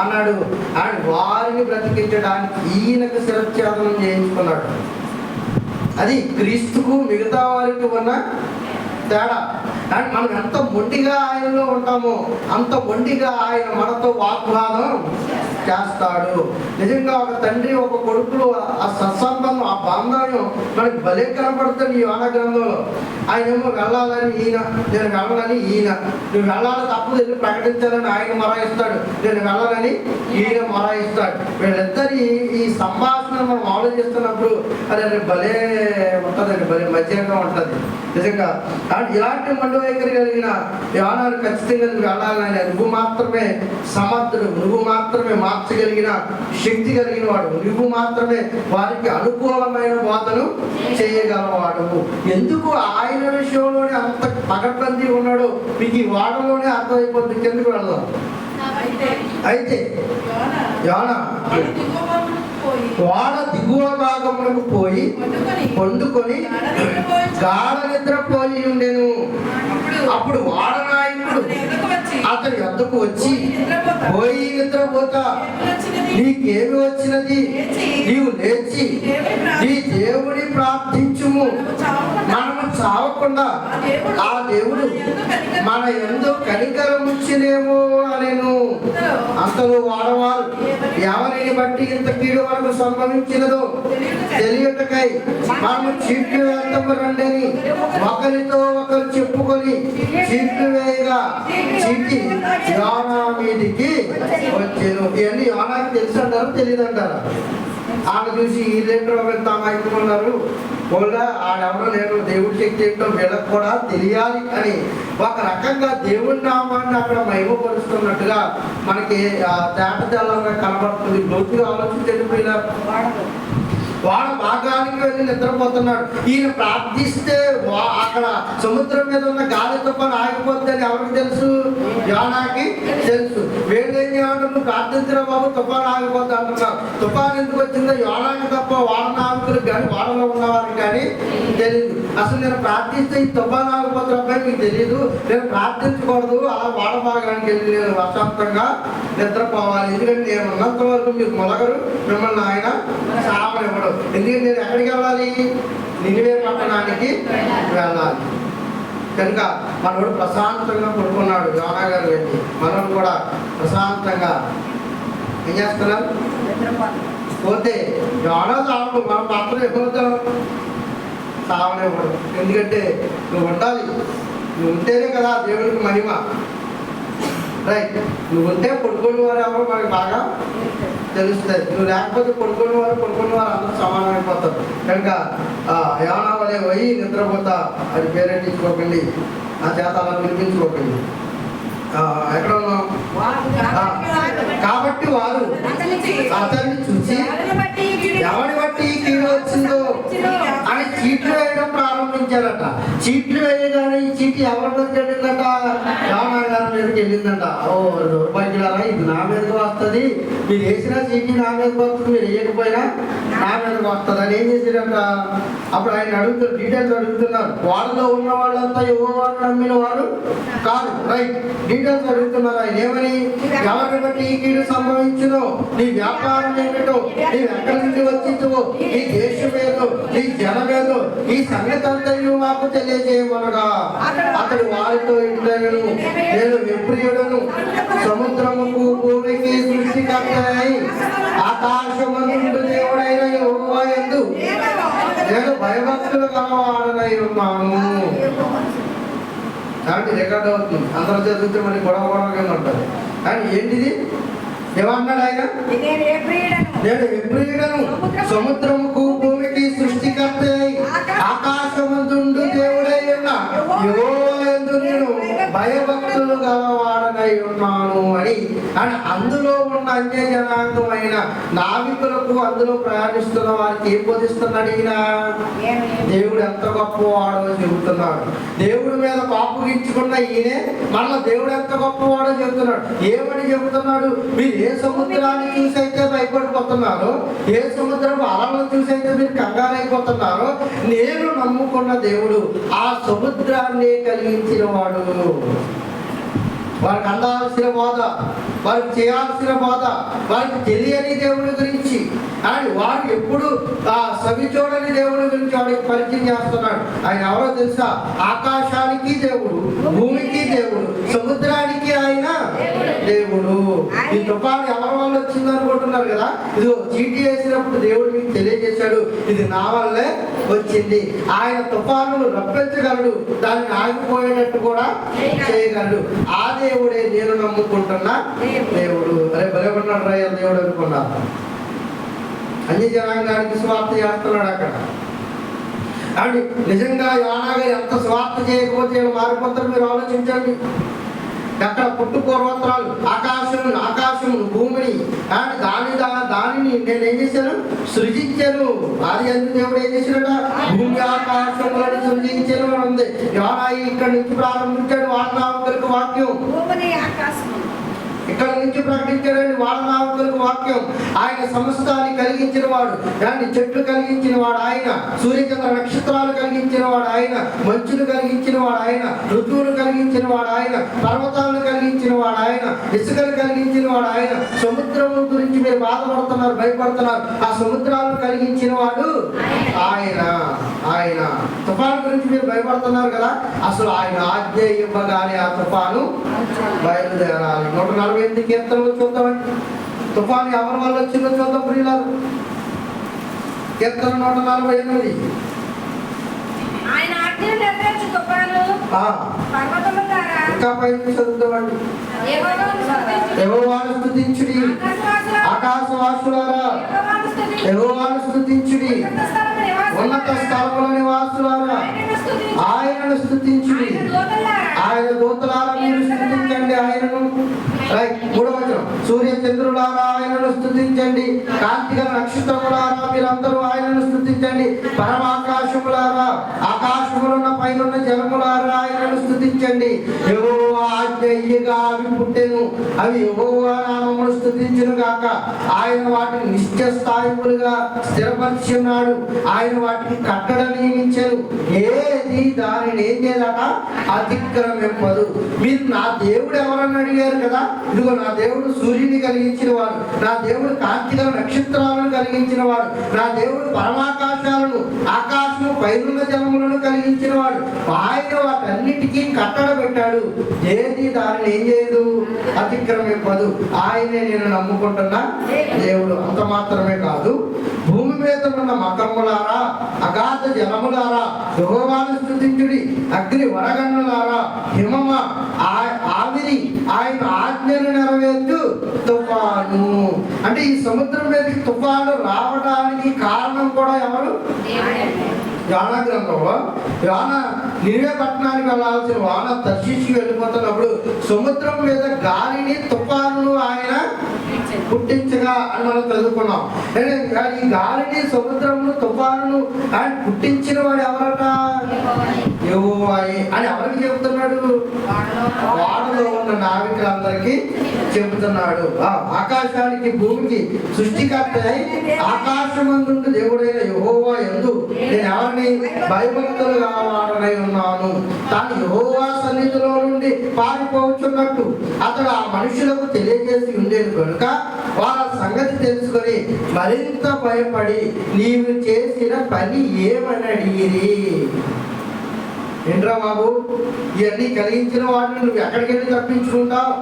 అన్నాడు. అండ్ వారిని బ్రతికించడానికి ఈయనకు శిరచ్ఛేదనం చేయించుకున్నాడు. అది క్రీస్తుకు మిగతా వారికి ఉన్న తేడా. అండ్ మనం ఎంత మొండిగా ఆయనలో ఉంటామో అంత మొండిగా ఆయన మనతో వాగ్వాదం చేస్తాడు. నిజంగా ఒక తండ్రి ఒక కొడుకులు ఆ సత్సంబంధం, ఆ బాంధవ్యం మనకి భలే కనపడుతుంది ఈ యోనా గ్రంథంలో. ఆయన ఏమో వెళ్ళాలని ఈయన, నేను వెళ్ళాలని ఈయన, నువ్వు వెళ్ళాలి తప్పదు వెళ్ళి ప్రకటించాలని ఆయన మొరాయిస్తాడు, నేను వెళ్ళాలని ఈయన మొరాయిస్తాడు. వీళ్ళిద్దరి ఈ సంభాషణ మనం ఆలోచిస్తున్నప్పుడు అదే భలే ఉంటుందండి, భలే మధ్యంగా ఉంటుంది నిజంగా. ఇలాంటి మండు వైఖరి కలిగిన యోనాను ఖచ్చితంగా వెళ్ళాలని, నువ్వు మాత్రమే సమర్థుడు, నువ్వు మాత్రమే మార్చగలిగిన శక్తి కలిగిన వాడు, నువ్వు మాత్రమే వారికి అనుకూలమైన బోధను చేయగలవాడు. ఎందుకు ఆయన విషయంలోనే అంత పగడ్బందీ ఉన్నాడో మీకు ఈ వాడలోనే అర్థమైపోతుంది. ఎందుకు వెళ్దాం? అయితే యోనా వాడ దిగువ భాగములకు పోయి పండుకొని గాఢ నిద్రపోయి ఉండెను. అప్పుడు వాడ నాయకుడు అతని వద్దకు వచ్చి, పోయి నిద్రపోతా, నీకేమి వచ్చినది? నీవు లేచి నీ దేవుని ప్రార్థించుము, మనము చావకుండా ఆ దేవుడు మన యందు కనికరముచ్చినేమో అనెను. అంతలో వాడవారు ఎవరిని బట్టి ఇంత కీడు వరకు సంభవించినదో తెలియటకై మనము చీట్లు వేద్దాము రండని ఒకరితో ఒకరు చెప్పుకొని చీట్లు వేయగా చీటి యోనా మీదికి వచ్చాను. ఇవన్నీ యోనాకి తెలుసు అంటారు, తెలియదు అంటారు. ఆమె చూసి ఈ రేటు తామాయికున్నారు, కూడా ఆడెవరో నేను దేవుడి శక్తి ఏంటో వీళ్ళకి కూడా తెలియాలి అని ఒక రకంగా దేవుడి నామాన్ని అక్కడ మహిమపరుస్తున్నట్టుగా మనకి తేటతెల్లంగా కనబడుతుంది. లోతుగా ఆలోచించకపోయినారు. వాడు భాగానికి వెళ్ళి నిద్రపోతున్నాడు. ఈయన ప్రార్థిస్తే అక్కడ సముద్రం మీద ఉన్న గాలి తుఫాను ఆగిపోద్దని ఎవరికి తెలుసు? యోనాకి తెలుసు. వీళ్ళు ఏం చేయమంటారు? ప్రార్థించరా బాబు, తుఫాను ఆగిపోద్ది అంటున్నారు. తుఫాను ఎందుకు వచ్చిందో యోనాకి తప్ప వాడ నాయకులకు కానీ వాడలో ఉన్నవారికి కానీ తెలియదు. అసలు నేను ప్రార్థిస్తే ఈ తుఫాను ఆగిపోతున్న అబ్బాయి మీకు తెలియదు, నేను ప్రార్థించకూడదు, అలా వాడ భాగానికి వెళ్ళి నేను ప్రశాంతంగా నిద్రపోవాలి. ఎందుకంటే నేను ఉన్నంత వరకు మీరు మొలగరు, మిమ్మల్ని ఆయన సావనివ్వడు. ఎందుకంటే నేను ఎక్కడికి వెళ్ళాలి? నినివే పట్టణానికి వెళ్ళాలి. కనుక మనోడు ప్రశాంతంగా పడుకున్నాడు. యోనా గారు వెళ్ళి మనం కూడా ప్రశాంతంగా ఏం చేస్తున్నారు? పోతే యోనా చావడు, మనం మాత్రం ఎప్పుడవుతాం? చావనివ్వడు. ఎందుకంటే నువ్వు ఉండాలి, నువ్వు ఉంటేనే కదా దేవుడికి మహిమ. రైట్, నువ్వు ఉంటే పడుకుని వారు ఎవరో మనకి బాగా తెలుస్తుంది. నువ్వు లేకపోతే పడుకుని వారు అందరూ సమానమైపోతారు. కనుక యోనా వలె పోయి నిద్రపోతా అది పేరెంటించుకోకండి, ఆ చేత అలా వినిపించుకోకండి. ఎక్కడ ఉన్నాం? కాబట్టి వారు అతన్ని చూసి ఎవరి బట్టి ఈ కీడు వచ్చిందో అని చీట్లు వేయడం ప్రారంభించారట. చీట్లు వేయగానే ఈ చీటి ఎవరి మీదకి వెళ్ళిందట? యోనా గారి మీదకి వెళ్ళిందట. ఓ దౌర్భాగ్యులారా, ఇది నా మీదకి వస్తుంది, మీరు వేసిన చీటి నా మీదకి వస్తుంది, మీరు వేయకపోయినా నా మీదకి వస్తుంది అని ఏం చేశారంట? అప్పుడు ఆయన అడుగుతారు, డీటెయిల్స్ అడుగుతున్నారు. వాళ్ళలో ఉన్న వాళ్ళంతా యెహోవాను నమ్మిన వారు కాదు. రైట్, డీటెయిల్స్ అడుగుతున్నారు. ఆయన ఏమని? ఎవరిని బట్టి ఈ కీడు సంభవించునో, నీ వ్యాపారం ఏమిటో, నీవు ఎక్కడి నుంచి వచ్చిందో, నీ దేశమేదో, నీ జనమేదో, ఈ సంగతి అంతయు మాకు తెలియజేయమనగా అతడు వారితో ఇంటను, నేను విప్రియుడను, సముద్రముకు భూమికి సృష్టికర్తనై ఆకాశమందు దేవుడైన యెహోవా యందు నేను భయభక్తులు గలవాడనై ఉన్నాను. కాబట్టి రికార్డ్ అవుతుంది. అందరూ చదివితే మరి గొడవగా ఉంటుంది. కానీ ఏంటిది? ఏమన్నాడు ఆయన? నేను విప్రియుడను, సముద్రముకు భూమికి సృష్టికర్త ఆకాశమందుండు దేవుడై ఉన్న యెహోవా యందు నేను భయభక్తులు గలవాడనై ఉన్నాను అని అందులో ఉన్న అన్య జనాంగమైన నావికులకు, అందులో ప్రయాణిస్తున్న వారికి ఏం బోధిస్తున్నాడు ఈయన? దేవుడు ఎంత గొప్పవాడో చెబుతున్నాడు. దేవుడి మీద కోపగించుకున్న ఈయనే మళ్ళీ దేవుడు ఎంత గొప్పవాడో చెబుతున్నాడు. ఏమని చెబుతున్నాడు? మీరు ఏ సముద్రాన్ని చూసైతే భయపడిపోతున్నారో, ఏ సముద్రపు అలలను చూసైతే మీరు కంగారైపోతున్నారో, నేను నమ్ముకున్న దేవుడు ఆ సముద్రాన్ని కలిగించిన వాడు. వారికి అందాల్సిన బోధ, వారికి చేయాల్సిన బోధ, వారికి తెలియని దేవుడి గురించి అని వారు ఎప్పుడు సవి చూడని దేవుడి గురించి వాడికి పరిచయం చేస్తున్నాడు. ఆయన ఎవరో తెలుసా? ఆకాశానికి దేవుడు, భూమికి దేవుడు, సముద్రానికి ఆయన దేవుడు. ఈ తుఫాను ఎవరి వల్ల వచ్చింది అనుకుంటున్నారు కదా? ఇదిగో చీటీ వేసినప్పుడు దేవుడు మీకు తెలియజేశాడు, ఇది నా వల్లే వచ్చింది. ఆయన తుఫాను రప్పించగలడు, దాన్ని ఆగిపోయేటట్టు కూడా చేయగలడు. ఆ దేవుడే నేను నమ్ముకుంటున్నా దేవుడు. అరే భలేమన్నాడు రా దేవుడు అనుకున్నా. అన్ని జనాంగానికి స్వార్థ చేస్తున్నాడు అక్కడ. అండ్ నిజంగా యోనా గారు ఎంత స్వార్థ చేయకపోతే మారిపోతారు మీరు ఆలోచించండి. అక్కడ పుట్టు పూర్వత్రాలు, ఆకాశం భూమిని అండ్ దానిని నేను ఏం చేశాను? సృజించాను. అది ఎందుకు దేవుడు ఏం చేశాడట? భూమి ఆకాశంలో సృజించాను అని ఉంది. యోనా ఇక్కడి నుంచి ప్రారంభించాడు వాడనామకులకు వాక్యం. ఇక్కడ నుంచి ప్రకటించాడండి వాడనామకులకు వాక్యం. ఆయన సమస్తాన్ని కలిగించిన వాడు, దాన్ని చెట్లు కలిగించిన వాడు ఆయన, సూర్యచంద్ర నక్షత్రాలు కలిగించిన వాడు ఆయన, మంచును కలిగించిన వాడు ఆయన, ఋతువులు కలిగించిన వాడు ఆయన, పర్వతాలను కలిగించిన వాడు ఆయన, ఇసుకలు కలిగించిన వాడు ఆయన. సముద్రం గురించి మీరు బాధపడుతున్నారు, భయపడుతున్నారు, ఆ సముద్రాలను కలిగించిన వాడు ఆయన. ఆయన తుఫాను గురించి మీరు భయపడుతున్నారు కదా, అసలు ఆయన ఆజ్ఞ ఇవ్వగానే ఆ తుఫాను బయలుదేరాలి. 148 కీర్తనలు చూద్దామండి. తుఫాను ఎవరి వల్ల వచ్చిందో చూద్దాం ప్రియులారు. కీర్తన 148. ఇంకా పైన చదువుతామండి. యెహోవాను స్తుతించుడి, ఆకాశవాసులారా యెహోవాను స్తుతించుడి, ఉన్నత స్థలముల నివాసులారా ఆయనను స్తుతించుడి, ఆయన దూతలారా మీరు స్తుతించండి ఆయనను. మూడవ వచనం, సూర్య చంద్రులారా ఆయనను స్తుతించండి, కాంతిగల నక్షత్రములారా మీరందరూ ఆయనను స్తుతించండి, పరమాకాశములారా ఆకాశములున్న పైనున్న జలములారా ఆయనను స్తుతించండి. యెహోవా ఆజ్ఞ ఇయ్యగా అవి పుట్టెను, అవి యెహోవా నామమును స్తుతించును గాక. ఆయన వాటిని నిత్య స్థాయిలుగా స్థిరపరిచి ఉన్నాడు, ఆయన వాటికి కట్టడ నియమించారు, ఏది దానిని ఏం చేయాలట? అతిక్రమింపదు. మీరు నా దేవుడు ఎవరని అడిగారు కదా, ఇదిగో నా దేవుడు సూర్యుని కలిగించిన వాడు, నా దేవుడు కాంతిగల నక్షత్రాలను కలిగించిన వాడు, నా దేవుడు పరమాకాశాలను ఆకాశము పైనున్న జలములను కలిగించిన వాడు. ఆయన వాటన్నిటికీ కట్టడ పెట్టాడు, ఏది దానిని ఏం చేయదు, అతిక్రమింపదు. ఆయనే నేను నమ్ముకుంటున్నా దేవుడు. అంత మాత్రమే కాదు, భూమి మీద ఉన్న మకరములారా, అగాధ జలములారా, యెహోవాను స్తుతించుడి. అగ్ని వడగన్నులారా, హిమమ ఆవిరి ఆయన ఆజ్ఞను నెరవేర్చు తుఫాను. అంటే ఈ సముద్రం మీదకి తుఫాను రావడానికి కారణం కూడా ఎవరు? యోనా గ్రంథంలో యోనా నినివే పట్టణానికి వెళ్ళాల్సిన వాన తర్షీషుకి వెళ్ళిపోతున్నప్పుడు సముద్రం మీద గాలిని తుఫాను ఆయన పుట్టించగా అని మనం చదువుకున్నాం. ఈ గాలిని సముద్రమును తుఫాను ఆయన పుట్టించిన వాడు ఎవరట? యెహోవాయే అని ఎవరికి చెబుతున్నాడు? వాడలో ఉన్న నావికులందరికీ చెబుతున్నాడు. ఆకాశానికి భూమికి సృష్టికర్త ఆకాశమందుండు దేవుడైన యెహోవా యందు నేను ఎవరిని భయభక్తులుగా వాడనై ఉన్నాను. తాను యెహోవా సన్నిధిలో నుండి పారిపోవచ్చున్నట్టు అతడు ఆ మనుషులకు తెలియజేసి ఉండేది కనుక వాళ్ళ సంగతి తెలుసుకొని మరింత భయపడి నీవు చేసిన పని ఏమని అడిగిరి. ఏంట్రా బాబు, ఇవన్నీ కలిగించిన వాడిని నువ్వు ఎక్కడికి వెళ్ళి తప్పించుకుంటావు?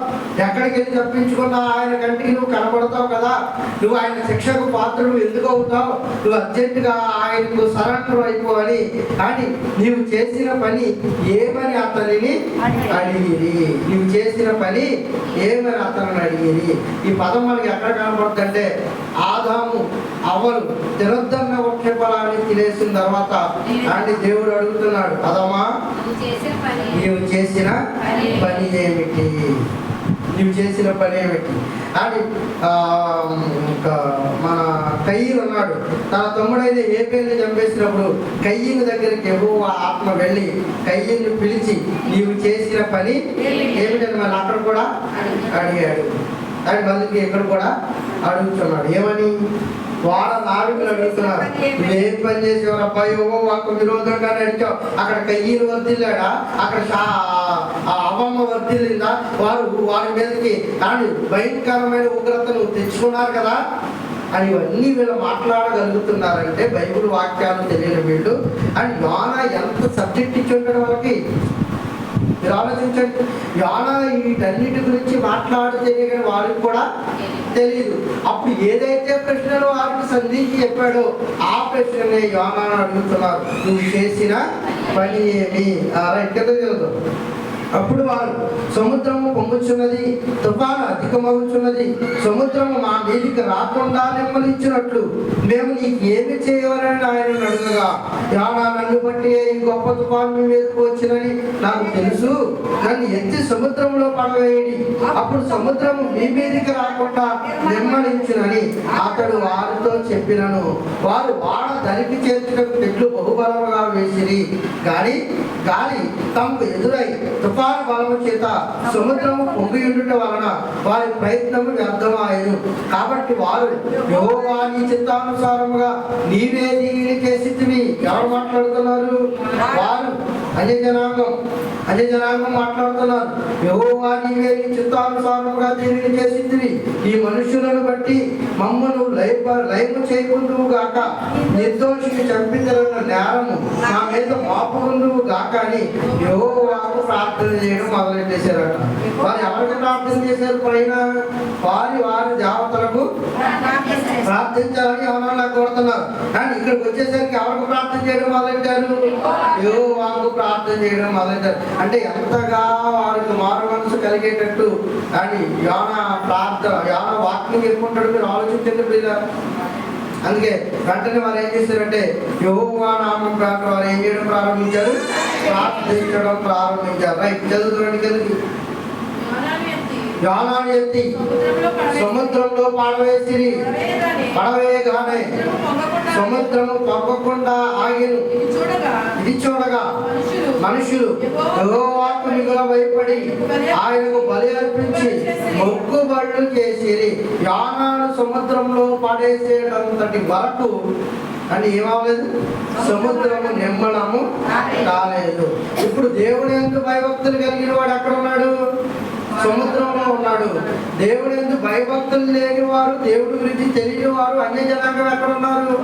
ఎక్కడికి వెళ్ళి తప్పించుకున్నా ఆయన కంటికి నువ్వు కనబడతావు కదా. నువ్వు ఆయన శిక్షకు పాత్రలు ఎందుకు అవుతావు? నువ్వు అర్జెంటుగా ఆయనకు సరెండర్ అయిపోవాలి. కానీ నీవు చేసిన పని ఏమని అతనిని అడిగిరి. నువ్వు చేసిన పని ఏమని అతనిని అడిగిరి. ఈ పదం మనకి ఎక్కడ కనబడుతుందంటే, ఆదాము అవ్వలు తినొద్దన్న వృక్ష ఫలాన్ని తినేసిన తర్వాత అంటే దేవుడు అడుగుతున్నాడు, అదమ్మా నీవు చేసిన పని ఏమిటి? నీవు చేసిన పని ఏమిటి అని. మన కయ్యను ఉన్నాడు, తన తమ్ముడైన ఏబేలుని చంపేసినప్పుడు కయ్యను దగ్గరికి యెహోవా ఆత్మ వెళ్ళి కయ్యను పిలిచి నీవు చేసిన పని ఏమిటని మళ్ళీ అక్కడ కూడా అడిగాడు. అని మళ్ళీ ఇక్కడ కూడా అడుగుతున్నాడు. ఏమని? వాళ్ళ నావికులు అడుగుతున్నారు, నువ్వేం పని చేసేవారు అబ్బాయి? యెహోవాకు విరోధంగా నడిచావు. అక్కడ కయ్యను వర్దిల్లాడా? అక్కడ అవ్వమ్మ వర్దిల్లిందా? వారి మీదకి కానీ భయంకరమైన ఉగ్రతను తెచ్చుకున్నారు కదా అని ఇవన్నీ వీళ్ళు మాట్లాడగలుగుతున్నారంటే బైబిల్ వాక్యాలు తెలియని వీళ్ళు. అని యోనా ఎంత సబ్జెక్ట్ ఇచ్చి ఉంటాడు వాళ్ళకి మీరు ఆలోచించండి. యోనా వీటన్నిటి గురించి మాట్లాడితే కానీ వారికి కూడా తెలియదు. అప్పుడు ఏదైతే ప్రశ్నలు వారికి సంధించి చెప్పాడో ఆ ప్రశ్ననే యోనాను అడుగుతున్నారు, నువ్వు చేసిన పని ఏమి? ఇక్కడ తెలుసు. అప్పుడు వారు, సముద్రము పొంగుచున్నది, తుఫాను అధికమవుచున్నది, సముద్రము మా మీదికి రాకుండా నెమ్మలించినట్లు మేము నీకు ఏమి చేయవలని ఆయన అడుగగా, యోనా నన్ను బట్టి ఈ గొప్ప తుఫాను మీ మీదకు వచ్చినని నాకు తెలుసు, నన్ను ఎత్తి సముద్రంలో పడవేయడి, అప్పుడు సముద్రము మీ మీదికి రాకుండా నెమ్మలించునని అతడు వారితో చెప్పినను. వారు వాడ దరికి చేర్చుటకు తెడ్లు బహుబలముగా వేసిరి, గాలి తమకు ఎదురై తుఫాను బలము చేత సముద్రము పొంగి ఉండుట వలన వారి ప్రయత్నము వ్యర్థమాయను. కాబట్టి వారు, యెహోవా నీ చిత్తానుసారముగా నీవే దీనిని చేసితివి. ఎవరు మాట్లాడుతున్నారు? వారు అన్యజనాంగం మాట్లాడుతున్నారు. యెహోవా నీవే నీ చిత్తానుసారముగా దీనిని చేసితివి. ఈ మనుషులను బట్టి మమ్మను లయము చేయకుందువు గాక, నిర్దోషిని చంపిందన్న నేరము నా మీద మోపకుందువు గాక అని యెహోవాకు ప్రార్థన చేయడం మొదలెట్టేశారట. వారు ఎవరికి ప్రార్థన చేశారు? పైన వారి దేవతలకు ప్రార్థించాలని ఎవరన్నా కోరుతున్నారు. కానీ ఇక్కడికి వచ్చేసరికి ఎవరికి ప్రార్థన చేయడం మొదలెట్టారు? యెహోవాకు ప్రార్థన చేయడం మొదలెట్టారు. అంటే ఎంతగా వారికి మారు మనసు కలిగేటట్టు. కానీ యోనా వాక్యం చెప్పుకుంటాడు. మీరు ఆలోచించండి ప్రియులారా. అందుకే వెంటనే వారు ఏం చేశారంటే యెహోవా నామం ప్రకారం వారు ఏం చేయడం ప్రారంభించారు? ప్రార్థించడం ప్రారంభించారు. రైట్, చదువుకోండి. కలిగి యోనాను ఎత్తి సముద్రంలో పడవేసిరి, పడవేయగానే సముద్రము పొంగకుండా ఆగిను. ఇది చూడగా మనుషులు యెహోవాకు మిగుల భయపడి ఆయనకు బలి అర్పించి మొక్కుబడులు చేసిరి. యోనాను సముద్రంలో పడేసేటంతటి వరకు అని ఏమవలేదు, సముద్రము నిమ్మడము కాలేదు. ఇప్పుడు దేవుడు ఎంత భయభక్తులు కలిగిన వాడు ఎక్కడ ఉన్నాడు? సముద్రంలో ఉన్నాడు. దేవుడు ఎందుకు భయభక్తులు లేని వారు, దేవుడి గురించి తెలియని వారు అన్య జనాంగం ఎక్కడ ఉన్నారు?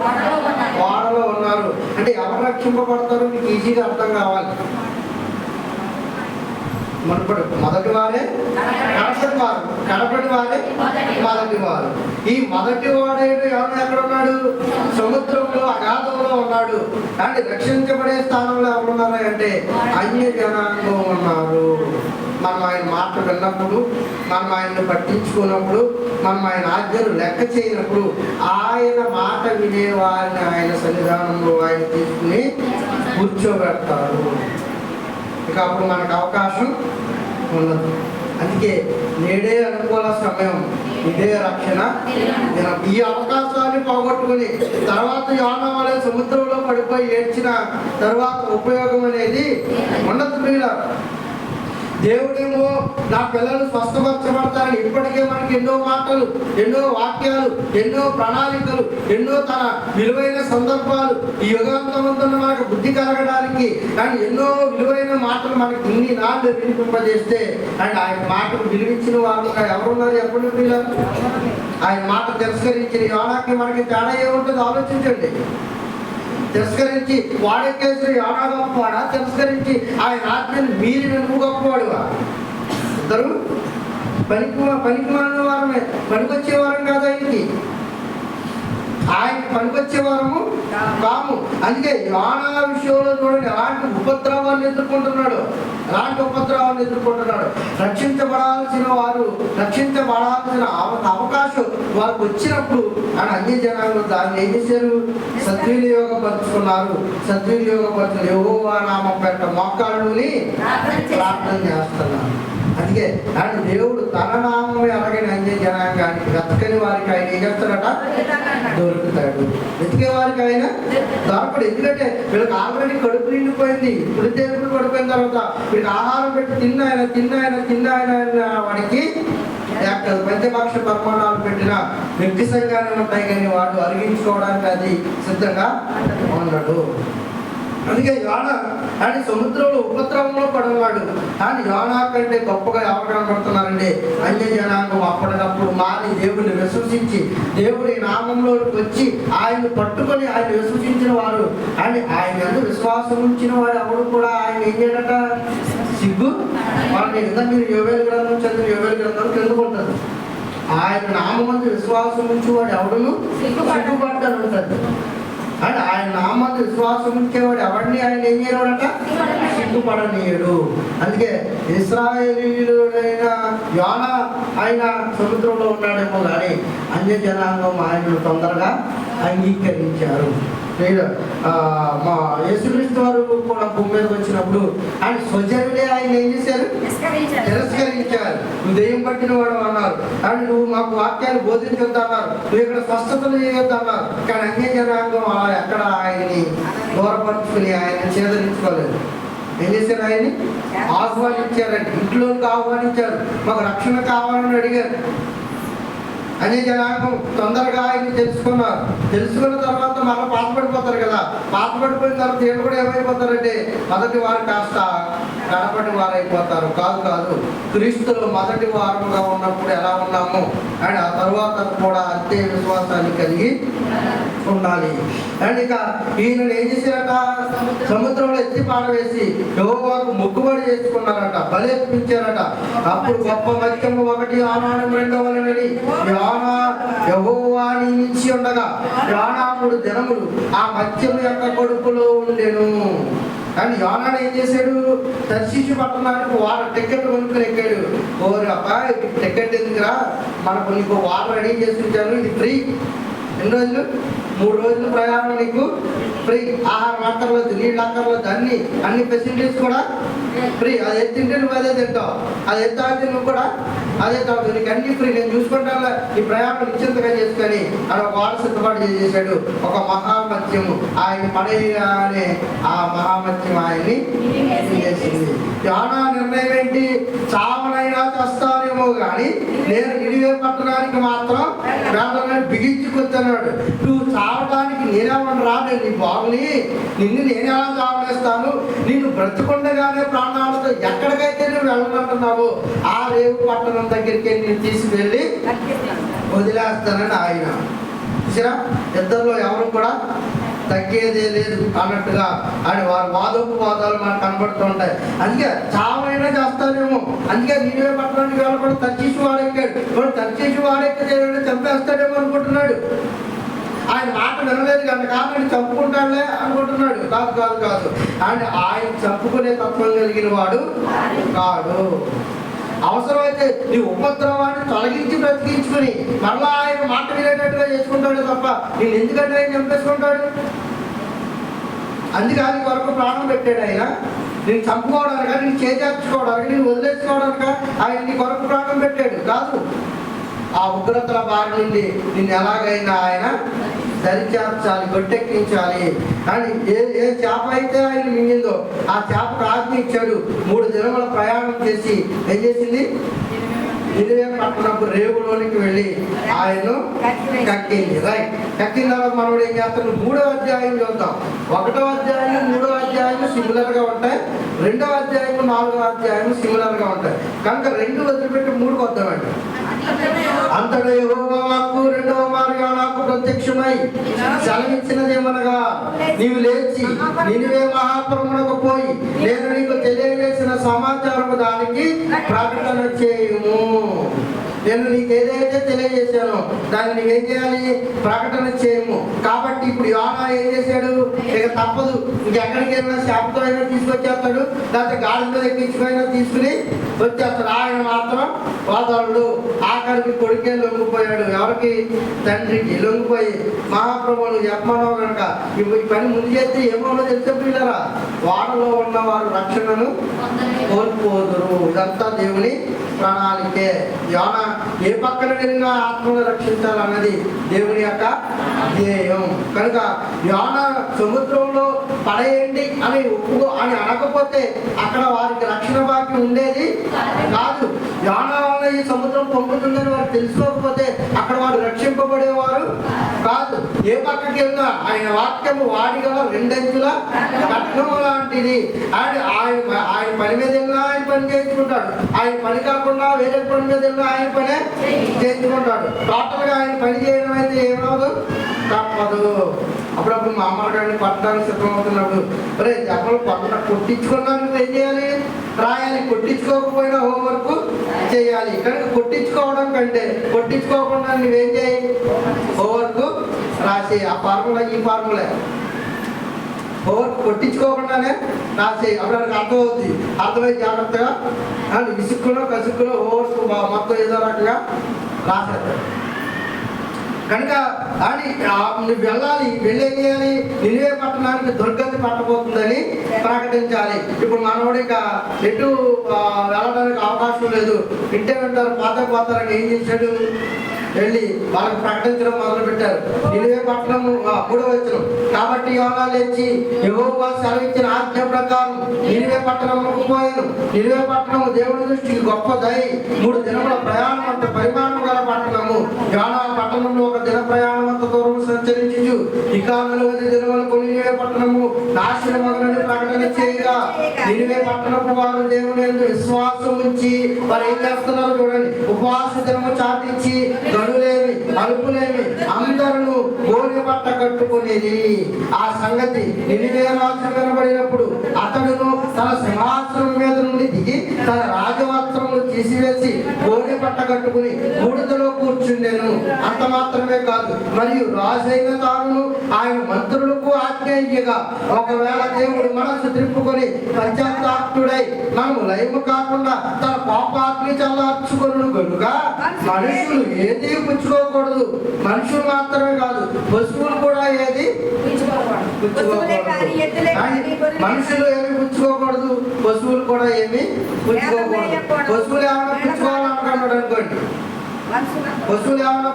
ఓడలో ఉన్నారు. అంటే ఎవరు రక్షింపబడతారో మీకు ఈజీగా అర్థం కావాలి. మొదటి వారే కడపటి వారే మొదటి వారు. ఈ మొదటి వాడైన ఎవరు ఎక్కడ ఉన్నాడు? సముద్రంలో అగాధంలో ఉన్నాడు. కానీ రక్షించబడే స్థానంలో ఎవరున్నారు అంటే అన్య జనాంగం ఉన్నారు. మనం ఆయన మాట విన్నప్పుడు, మనం ఆయన్ని పట్టించుకున్నప్పుడు, మనం ఆయన ఆజ్ఞలు లెక్క చేయనప్పుడు, ఆయన మాట వినేవారిని ఆయన సన్నిధానంలో ఆయన తీసుకుని కూర్చోబెడతారు. ఇక అప్పుడు మనకు అవకాశం ఉండదు. అందుకే నేడే అనుకూల సమయం, ఇదే రక్షణ దినం. ఈ అవకాశాన్ని పోగొట్టుకుని తర్వాత యోనా వలె సముద్రంలో పడిపోయి ఏడ్చిన తర్వాత ఉపయోగం అనేది ఉండదు. ప్రియులారా, దేవుడేమో నా పిల్లలు స్వస్థపరచబడతారని ఇప్పటికే మనకి ఎన్నో మాటలు, ఎన్నో వాక్యాలు, ఎన్నో ప్రణాళికలు, ఎన్నో తన విలువైన సందర్భాలు ఈ యుగాంతమంతున్న మనకు బుద్ధి కలగడానికి కానీ ఎన్నో విలువైన మాటలు మనకి ఇన్ని నాళ్ళు వినిపింపజేస్తే అండ్ ఆయన మాటకు విలువించిన వాళ్ళు ఎవరున్నారు? ఎప్పుడు పిల్లలు ఆయన మాట తిరస్కరించిన యోనాకి మనకి తేడా ఏముంటుందో ఆలోచించండి. తిరస్కరించి వాడెక్కేసి యోనా గొప్పవాడా? తిరస్కరించి ఆయన ఆజ్ఞను మీరి నువ్వు గొప్పవాడువా? ఇద్దరు పనికి మాలిన వారమే. పనికొచ్చే వారం కాదు ఆయనకి. ఆయనకి పనికొచ్చే వారము కాము. అందుకే యోనా విషయంలో చూడండి ఎలాంటి ఉపద్రవాన్ని ఎదుర్కొంటున్నాడు. రక్షించబడాల్సిన వారు, రక్షించబడాల్సిన అవకాశం వారికి వచ్చినప్పుడు ఆయన అన్య జనాలు దాన్ని ఏం చేశారు? సద్వినియోగపరుచుకున్నారు. యెహోవా నామం పెట్ట మోకాళ్ళుని ప్రార్థన చేస్తున్నారు. అందుకే ఆయన దేవుడు తన నామమే అడగని అన్య జనాంగానికి వెతకని వారికి ఆయన ఏం చేస్తాడట? దొరుకుతాడు. వెతికే వారికి ఆయన దొరకడు. ఎందుకంటే వీళ్ళకి ఆల్రెడీ కడుపు నిండిపోయింది. ఇప్పుడు దేవుడు పడిపోయిన తర్వాత వీళ్ళకి ఆహారం పెట్టి తిన్నాయన వాడికి పంచపక్ష పరిమాణాలు పెట్టిన వ్యక్తి సంఘాలు ఉంటాయి కానీ వాడు అరిగించుకోవడానికి అది సిద్ధంగా ఉన్నాడు. అందుకే యోనా ఆయన సముద్రంలో ఉపద్రవంలో పడినాడు. కానీ యోనా కంటే గొప్పగా ఎవరు కనబడుతున్నారండి? అన్య జనాంగం అప్పటికప్పుడు మారి దేవుడిని విశ్వసించి దేవుడి నామంలోకి వచ్చి ఆయన్ని పట్టుకొని ఆయన విశ్వసించిన వారు అని ఆయన ఎందుకు విశ్వాసం ఉంచిన వాడు ఎవరు కూడా ఆయన ఏం చేయడట? సిగ్గు వాళ్ళని ఎందుకు మీరు యోవేలు గ్రంథం చదివి యోవేలు గ్రంథం తెలుసుకుంటారు. ఆయన నామందు విశ్వాసం ఉంచి వాడు ఎవడును సిగ్గుపడ్డారు ఉంటుంది. అంటే ఆయన నామాన్ని విశ్వాసం ఉంచేవాడు ఎవరిని ఆయన ఏం చేయవాడట? సిగ్గుపడనీయుడు. అందుకే ఇశ్రాయేలీయుడైన యోనా ఆయన సముద్రంలో ఉన్నాడేమో కానీ అన్య జనాంగం ఆయనను తొందరగా అంగీకరించారు. మా యేసుక్రీస్తు వారు కూడా భూమి మీదకి వచ్చినప్పుడు ఆయన స్వజనులే ఆయన ఏం చేశారు? తిరస్కరించారు. నువ్వు దెయ్యం పట్టిన వాడు అన్నారు. కానీ నువ్వు మాకు వాక్యాన్ని బోధించొద్దన్నారు. నువ్వు ఇక్కడ స్వస్థతలు చేయొద్దన్నారు. కానీ అన్య జనాంగం అలా ఎక్కడ ఆయన్ని దూరపరుచుకుని ఆయన చేదరించుకోలేదు. ఏం చేశారు? ఆయన్ని ఆహ్వానించారండి. ఇంట్లోకి ఆహ్వానించారు. మాకు రక్షణ కావాలని అడిగారు. అనే జనాంగం తొందరగా ఆయన తెలుసుకున్న తర్వాత మళ్ళీ పాతపడిపోతారు కదా. పాతపడిపోయిన తర్వాత వీళ్ళు కూడా ఏమైపోతారంటే మొదటి వారు కాస్త కడపటి వారు అయిపోతారు. కాదు, క్రీస్తులో మొదటి వారుగా ఉన్నప్పుడు ఎలా ఉన్నామో అండ్ ఆ తర్వాత కూడా అంతే విశ్వాసాన్ని కలిగి ఉండాలి. అండ్ ఇక ఈయన ఏం చేశారట? సముద్రంలో ఎత్తి పారవేసి యెహోవాకు మొక్కుబడి చేసుకున్నారట, బలేర్పించారట. అప్పుడు గొప్ప మత్స్యము ఒకటి ఆనాడు రెండవలనని యోనా యెహోవా నియమించి ఉండగా యోనా 3 దినములు ఆ మత్స్యము యొక్క కడుపులో ఉండెను. కానీ యోనాడు ఏం చేశాడు? తర్షీషు పట్టణానికి టికెట్ కొనుక్కొని ఎక్కాడు. ఓరి అబ్బాయి టికెట్ ఎందుకురా, మనకు నీకు వాటర్ రెడీ చేసుకుంటాను, ఇది ఫ్రీ. ఎన్ని రోజులు? 3 రోజులు ప్రయాణం నీకు ఫ్రీ. ఆహారం అక్కర్లేదు, నీళ్ళు అక్కర్లేదు, అన్ని ఫెసిలిటీస్ కూడా ఫ్రీ. అది ఎత్తింటే నువ్వు అదే తింటావు, అది ఎత్తాడితే నువ్వు కూడా అదే తాగుతావు, నీకు అన్ని ఫ్రీ. నేను చూసుకుంటా ఈ ప్రయాణం నిశ్చింతగా చేసుకొని అని ఒక వాడు సిద్ధపాటు చేశాడు. ఒక మహామత్యము ఆయన పడేయగానే ఆ మహామత్యం ఆయన్ని చేసింది. యోనా నిర్ణయం ఏంటి? చావనైనా చేస్తానేమో కానీ నేను నినివే పట్టణానికి మాత్రం వేదనని బిగించుకొచ్చాడు. నువ్వు చావడానికి నేనేమన్నా రాను, నీ బాగుని నిన్ను నేనేలా చావలేస్తాను, నిన్ను బ్రతుకుండగానే ప్రాణాలతో ఎక్కడికైతే నువ్వు వెళ్ళమంటున్నావు ఆ రేవు పట్టణం దగ్గరికి నేను తీసుకెళ్ళి వదిలేస్తానని ఆయన చూసారా. ఇద్దరిలో ఎవరు కూడా తగ్గేదే లేదు అన్నట్టుగా అని వారి వాదోపవాదాలు మనకు కనబడుతూ ఉంటాయి. అందుకే చావైనా చేస్తాడేమో, అందుకే నీవే పట్టణానికి వాళ్ళు కూడా తర్చీసు వాడెక్కాడు. వాడు తర్చీసు వాడెక్కితే చంపేస్తాడేమో అనుకుంటున్నాడు. ఆయన మాట వినలేదు కనుక ఆయన చంపుకుంటాడులే అనుకుంటున్నాడు. కాదు కాదు కాదు ఆయన చంపుకునే తత్వం కలిగిన వాడు కాడు. అవసరమైతే నీ ఉపద్రవాన్ని తొలగించి బ్రతికించుకుని మరలా ఆయన మాట వినేటట్టుగా చేసుకుంటాడు తప్ప నేను ఎందుకంటే ఆయన చంపేసుకుంటాడు. అందుకే ఆయన వరకు ప్రాణం పెట్టాడు. ఆయన నేను చంపుకోవడానికి, నేను చేజార్చుకోవడానికి, నేను వదిలేసుకోవడానికి ఆయన నీ కొరకు ప్రాణం పెట్టాడు కాదు. ఆ ఉగ్రతల బారి నుండి నిన్ను ఎలాగైనా ఆయన సరిచేర్చాలి, గొట్టెక్కించాలి అని ఏ చేప అయితే ఆయన మింగిందో ఆ చేపకు ఆజ్ఞ ఇచ్చాడు. 3 దినముల ప్రయాణం చేసి ఏం చేసింది? నినివే పట్టణపు రేవులోనికి వెళ్ళి ఆయన్ను కక్కింది. రైట్, కక్కిన తర్వాత మనం ఏం చేస్తాం? 3వ అధ్యాయం చూద్దాం. 1వ అధ్యాయం 3వ అధ్యాయం సిమిలర్గా ఉంటాయి, 2వ అధ్యాయం 4వ అధ్యాయం సిమిలర్గా ఉంటాయి. కనుక 2 వదిలిపెట్టి 3కు వద్దామండి. అంతటా యెహోవా వాక్కు 2వ మారుగా నాకు ప్రత్యక్షమై సెలవిచ్చినదేమనగా, నీవు లేచి నినివే మహాపురమునకు పోయి నేను నీకు తెలియజేసిన సమాచారము దానికి ప్రకటన చేయుము. నేను నీకు ఏదైతే తెలియజేశానో దాన్ని నువ్వేం చేయాలి? ప్రకటన చేయము. కాబట్టి ఇప్పుడు యోనా ఏం చేశాడు? ఇక తప్పదు, ఇంకెక్కడికి వెళ్ళినా శాపతో అయినా తీసుకొచ్చేస్తాడు, లేకపోతే గాడి మీద ఎక్కించుకైనా తీసుకుని వచ్చేస్తాడు. ఆయన మాత్రం వాదోడు ఆఖరికి కొడుకే లొంగిపోయాడు. ఎవరికి? తండ్రికి లొంగిపోయి, మహాప్రభువులు చెప్పమనో కనుక ఈ పని ముందు చేస్తే ఏమో తెలిసే పిల్లరా, వాడలో ఉన్న వారు రక్షణను కోల్పోదురు. ఇదంతా దేవుని ప్రణాళికే. యోనా ఏ పక్కన వెళ్ళినా ఆత్మను రక్షించాలన్నది దేవుని యొక్క ధ్యేయం. కనుక యోనా సముద్రంలో పడేయండి అని అనకపోతే అక్కడ వారికి రక్షణ భాగ్యం ఉండేది కాదు. యోనా వల్ల ఈ సముద్రం పొంగుతుందని వారు తెలుసుకోకపోతే అక్కడ వారు రక్షింపబడేవారు కాదు. ఏ పక్కకి వెళ్ళినా ఆయన వాక్యము వాడిగల 2 అంచుల కట్నము లాంటిది. ఆయన పని మీద వెళ్ళినా ఆయన పని చేయించుకుంటాడు, ఆయన పని కాకుండా వేరే పని మీద వెళ్ళినా ఆయన పనే చేయించుకుంటాడు. టోటల్గా ఆయన పని చేయడం అయితే ఏమవుదు? తప్పదు. అప్పుడప్పుడు మా అమ్మగారిని పట్టడానికి సిద్ధమవుతున్నప్పుడు మరి చెప్పలు కొట్టించుకున్నాను ఏం చేయాలి? రాయాలి. కొట్టించుకోకపోయినా హోంవర్క్ చేయాలి. కనుక కొట్టించుకోవడం కంటే కొట్టించుకోకుండా నువ్వేం చేయి? హోంవర్క్ రాసి ఆ ఫార్ములా ఈ ఫార్ములా హోంవర్క్ కొట్టించుకోకుండానే రాసేయి. అప్పుడు నాకు అర్థమవుతుంది. అర్థమై జాగ్రత్తగా విసుక్కులో కసుక్కులో హోంవర్క్ మొత్తం ఏదో రకంగా రాసేస్తాడు. కనుక అని నువ్వు వెళ్ళాలి. వెళ్ళేం చేయాలి? నినివే పట్టణానికి దుర్గతి పట్టబోతుందని ప్రకటించాలి. ఇప్పుడు మనోడు ఇక ఎటు వెళ్ళడానికి అవకాశం లేదు, ఇంటే వెంటారు పోతారని ఏం చేశాడు? వెళ్ళి వాళ్ళకి ప్రకటించడం మొదలుపెట్టారు. నినివే పట్టణము 3వ వచనం. కాబట్టి యోనా లేచి యెహోవా సెలవిచ్చిన ఆజ్ఞ ప్రకారం నినివే పట్టణముకు పోయాను. నినివే పట్టణము దేవుని దృష్టికి గొప్ప దయ, 3 దినముల ప్రయాణం అంత పరిమాణం గల పట్టణము. యోనా పట్టణంలో 1 దిన ప్రయాణం అంత దూరం సంచరించు ఇక 40 దినములకు నినివే పట్టణము నాశనమగునని ప్రకటన చేయగా, నినివే పట్టణపు వారు దేవుని యందు విశ్వాసం ఉంచి వారు ఏం చేస్తున్నారో చూడండి. ఉపవాస దినము చాటించి గనులేమి అలుపులేమి అందరూ గోనె బట్ట కట్టుకునేది. ఆ సంగతి నినివే రాజు కనబడినప్పుడు అతడును తన సింహాసనం మీద నుండి దిగి తన రాజవస్త్రములు తీసివేసి గోనె బట్ట కట్టుకుని బూడిదలో కూర్చుండెను. అంత మాత్రమే కాదు, మరియు రాజైన తాను ఆయన మంత్రులకు ఆజ్ఞ ఇయ్యగా, ఒకవేళ దేవుడు మనసు త్రిప్పుకొని పశ్చాత్తాప్తుడై మనము లయము కాకుండా తన పాపాగ్ని చల్లార్చుకొను కనుక మనుషులు ఏది పుచ్చుకోకూడదు. మనుషులు మాత్రమే కాదు, పశువులు కూడా ఏది మనుషులు ఏమి పుచ్చుకోకూడదు, పశువులు కూడా ఏమి పుచ్చుకోకూడదు. పశువులు ఏమైనా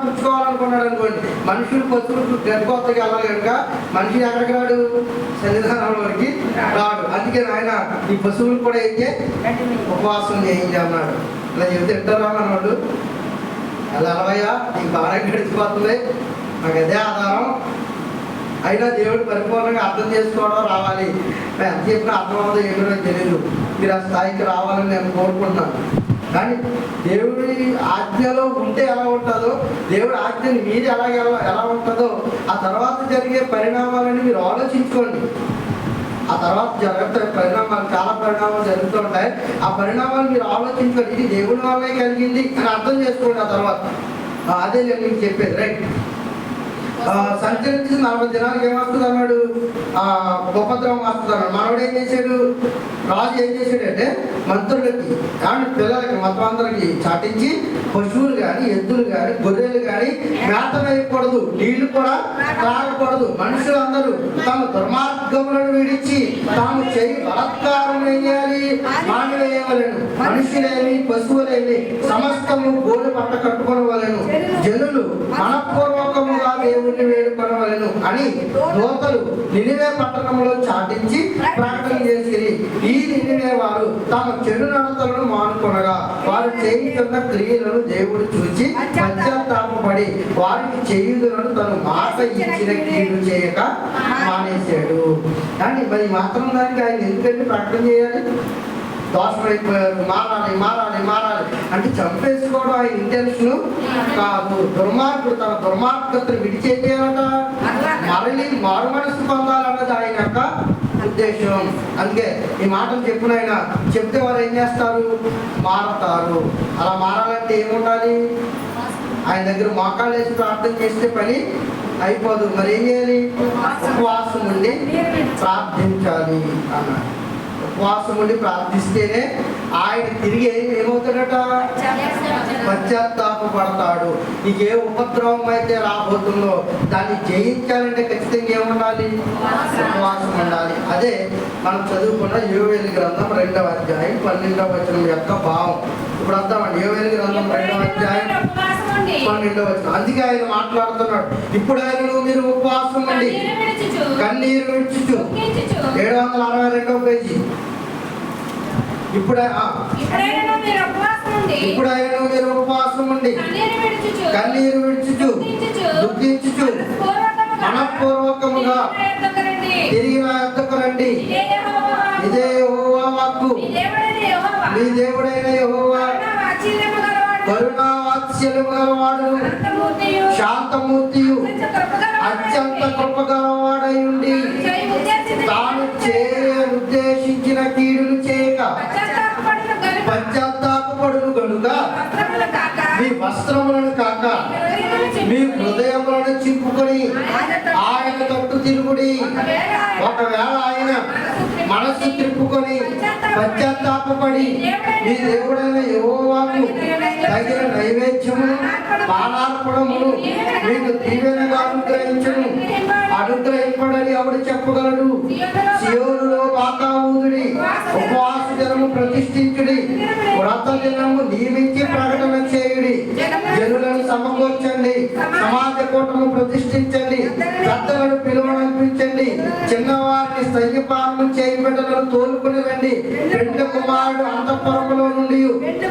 పుచ్చుకోవాలనుకున్నాడు అనుకోండి, మనుషులు పశువులకు గర్భవతికి వెళ్ళాలి కనుక మనిషి ఎక్కడికి రాడు? సన్నిధానంలోకి రాడు. అందుకే ఆయన ఈ పశువులు కూడా ఏం ఉపవాసం చేయించి అన్నాడు. ఇలా చెబితే తింటారా అన్నాడు. అలా అలవయ్యా నీకు బాగా గడిచిపోతుంది, నాకు అదే ఆధారం. అయినా దేవుడు పరిపూర్ణంగా అర్థం చేసుకోవడం రావాలి. ఎంత చెప్పినా అర్థం అవ్వదు, ఏమిటో తెలియదు. మీరు ఆ స్థాయికి రావాలని నేను కోరుకుంటున్నాను. కానీ దేవుడి ఆజ్ఞలో ఉంటే ఎలా ఉంటుందో, దేవుడి ఆజ్ఞని మీది ఎలా ఉంటుందో ఆ తర్వాత జరిగే పరిణామాలని మీరు ఆలోచించుకోండి. ఆ తర్వాత జరుగుతాయి పరిణామాలు, చాలా పరిణామాలు జరుగుతూ ఉంటాయి. ఆ పరిణామాలు మీరు ఆలోచించుకోండి. ఇది దేవుడి వల్లే కలిగింది అని అర్థం చేసుకోండి. ఆ తర్వాత అదే నేను మీకు చెప్పేది. రైట్, సంచరించి 40 దినాలకు ఏమొస్తుంది అన్నాడు, ఉపద్రవం వస్తుంది అన్నాడు. మనవాడు ఏం చేశాడు, రాజు ఏం చేశాడంటే మంత్రులకి కానీ పిల్లలకి మొత్తం అందరికి చాటించి పశువులు కానీ ఎద్దులు కానీ గొర్రెలు కానీ మేత వేయకూడదు, నీళ్లు కూడా త్రాగకూడదు. మనుషులందరూ తమ దుర్మార్గములను విడిచి తాము చేయి బలాత్కారం వేయాలి, మానివేయవలెను. మనుషులేమి పశువులేమి సమస్తము గోలు పట్ట కట్టుకొనవలెను. జనులు మనపూర్వకముగా దేవుణ్ణి వేడుకొనవలెను అని దూతలు నినివే పట్టణంలో చాటించి ప్రకటన చేసి, ఈ నినివే వారు తమ చెడు నడతలను మానుకొనగా వారు చేయుతున్న క్రియలను దేవుడు చూచి పశ్చాత్తాపపడి వారికి చేయుదులను తను మాట ఇచ్చిన కీడు చేయక మానేశాడు. కానీ మరి మాత్రం దానికి ఆయన ఎందుకంటే ప్రకటన చేయాలి? దోషమైపోయారు, మారాలి మారాలి మారాలి అంటే చంపేసుకోవడం ఆయన ఇంటెన్షన్ కాదు. దుర్మార్గుడు తన దుర్మార్గతను విడిచేయాలట, మరలి మారు మనసు పొందాలన్నది ఆయన యొక్క ఉద్దేశం. అందుకే ఈ మాటలు చెప్పిన ఆయన చెప్తే వారు ఏం చేస్తారు, మారతారు. అలా మారాలంటే ఏముండాలి? ఆయన దగ్గర మోకాళ్ళు వేసి ప్రార్థన చేస్తే పని అయిపోదు. మరి ఏం చేయాలి? ఉపవాసం ఉండి ప్రార్థించాలి అన్నాడు. ఉపవాసం ఉండి ప్రార్థిస్తేనే ఆయన తిరిగి ఏమవుతాడట, పశ్చాత్తాపడతాడు. నీకు ఏ ఉపద్రవం అయితే రాబోతుందో దాన్ని జయించాలంటే ఖచ్చితంగా ఏముండాలి, ఉపవాసం ఉండాలి. అదే మనం చదువుకున్న యోవేలు గ్రంథం 2వ అధ్యాయం 12వ వచనం యొక్క భావం. ఇప్పుడు వద్దామండి, యోవేలు గ్రంథం 2వ అధ్యాయం 12వ వచనం. అందుకే ఆయన మాట్లాడుతున్నాడు, ఇప్పుడు ఆయన మీరు ఉపవాసం ఉండి కన్నీరు విడుచుచు 762వ పేజీ. ఇప్పుడు ఆయన మీరు ఉపవాసం ఉండి కన్నీరు విడుచుచు దుఃఖించుచు మనఃపూర్వకముగా తిరిగి నా యొద్దకు రండి. ఇదే యెహోవా వాక్కు. మీ దేవుడైన యెహోవా కరుణా వాత్సల్యము గలవాడు, శాంతమూర్తియు, అత్యంత కృపగలవాడై ఉండి తాను ఉద్దేశించిన కీడులు చేయక పశ్చాత్తాపపడును గనుక మీ వస్త్రములను కాక మీ హృదయములను చింపుకొని ఆయన తట్టు తిరుగుడి. ఒకవేళ ఆయన మనస్సు తిప్పుకొని పశ్చాత్తాపడి మీ దేవుడైన యెహోవాకు తగిన నైవేద్యమును పానార్పణమును మీకు దీవెనగా అనుగ్రహింపడని ఆవిడ చెప్పగలడు. సియోనులో బాకా ఊదుడి, ఉపవాస దినము ప్రతిష్ఠించుడి, వ్రత దినము నియమించి ప్రకటన చేయుడి, జనులను సమకూర్చండి, సమాజ కూటము ప్రతిష్ఠించండి, పెద్దలను పిలువనిపించండి, చిన్నవారిని స్తన్యపానం చేయబిడ్డలను తోలుకుని రండి. పెండ్లి కుమారుడు అంతఃపురములో నుండి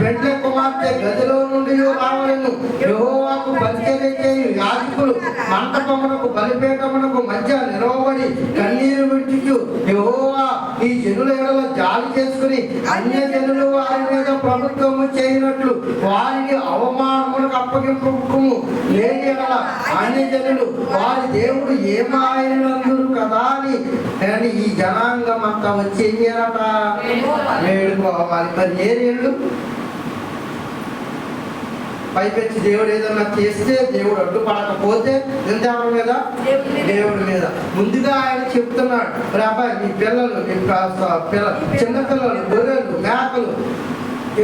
పెండ్లి కుమార్తె గదిలో నుండి రావలను. యెహోవాకు పరిచర్య చేయు యాజకులు మంటపమునకు బలిపీఠమునకు మధ్య నిలవబడి కన్నీరు విడుచుచు, యెహోవా ఈ జనుల ఎడల జాలి చేసుకుని అన్య జనులు వారి మీద ప్రభుత్వము చేయనట్లు వారిని అవమానములకు అప్పగింపుము లేని ఎడల అన్య జనులు వారి దేవుడు ఏమాయనందురు కదా అని ఈ జనాంగం అంతా వచ్చి ఏం చేయాలట, వేడుకోవాలి. మరి ఏ నీళ్ళు పైపెచ్చి దేవుడు ఏదన్నా చేస్తే, దేవుడు అడ్డుపడకపోతే ఎంత ఎవరి మీద, దేవుడి మీద. ముందుగా ఆయన చెప్తున్నాడు, అబ్బాయి మీ పిల్లలు చిన్నపిల్లలు గొర్రెలు మేకలు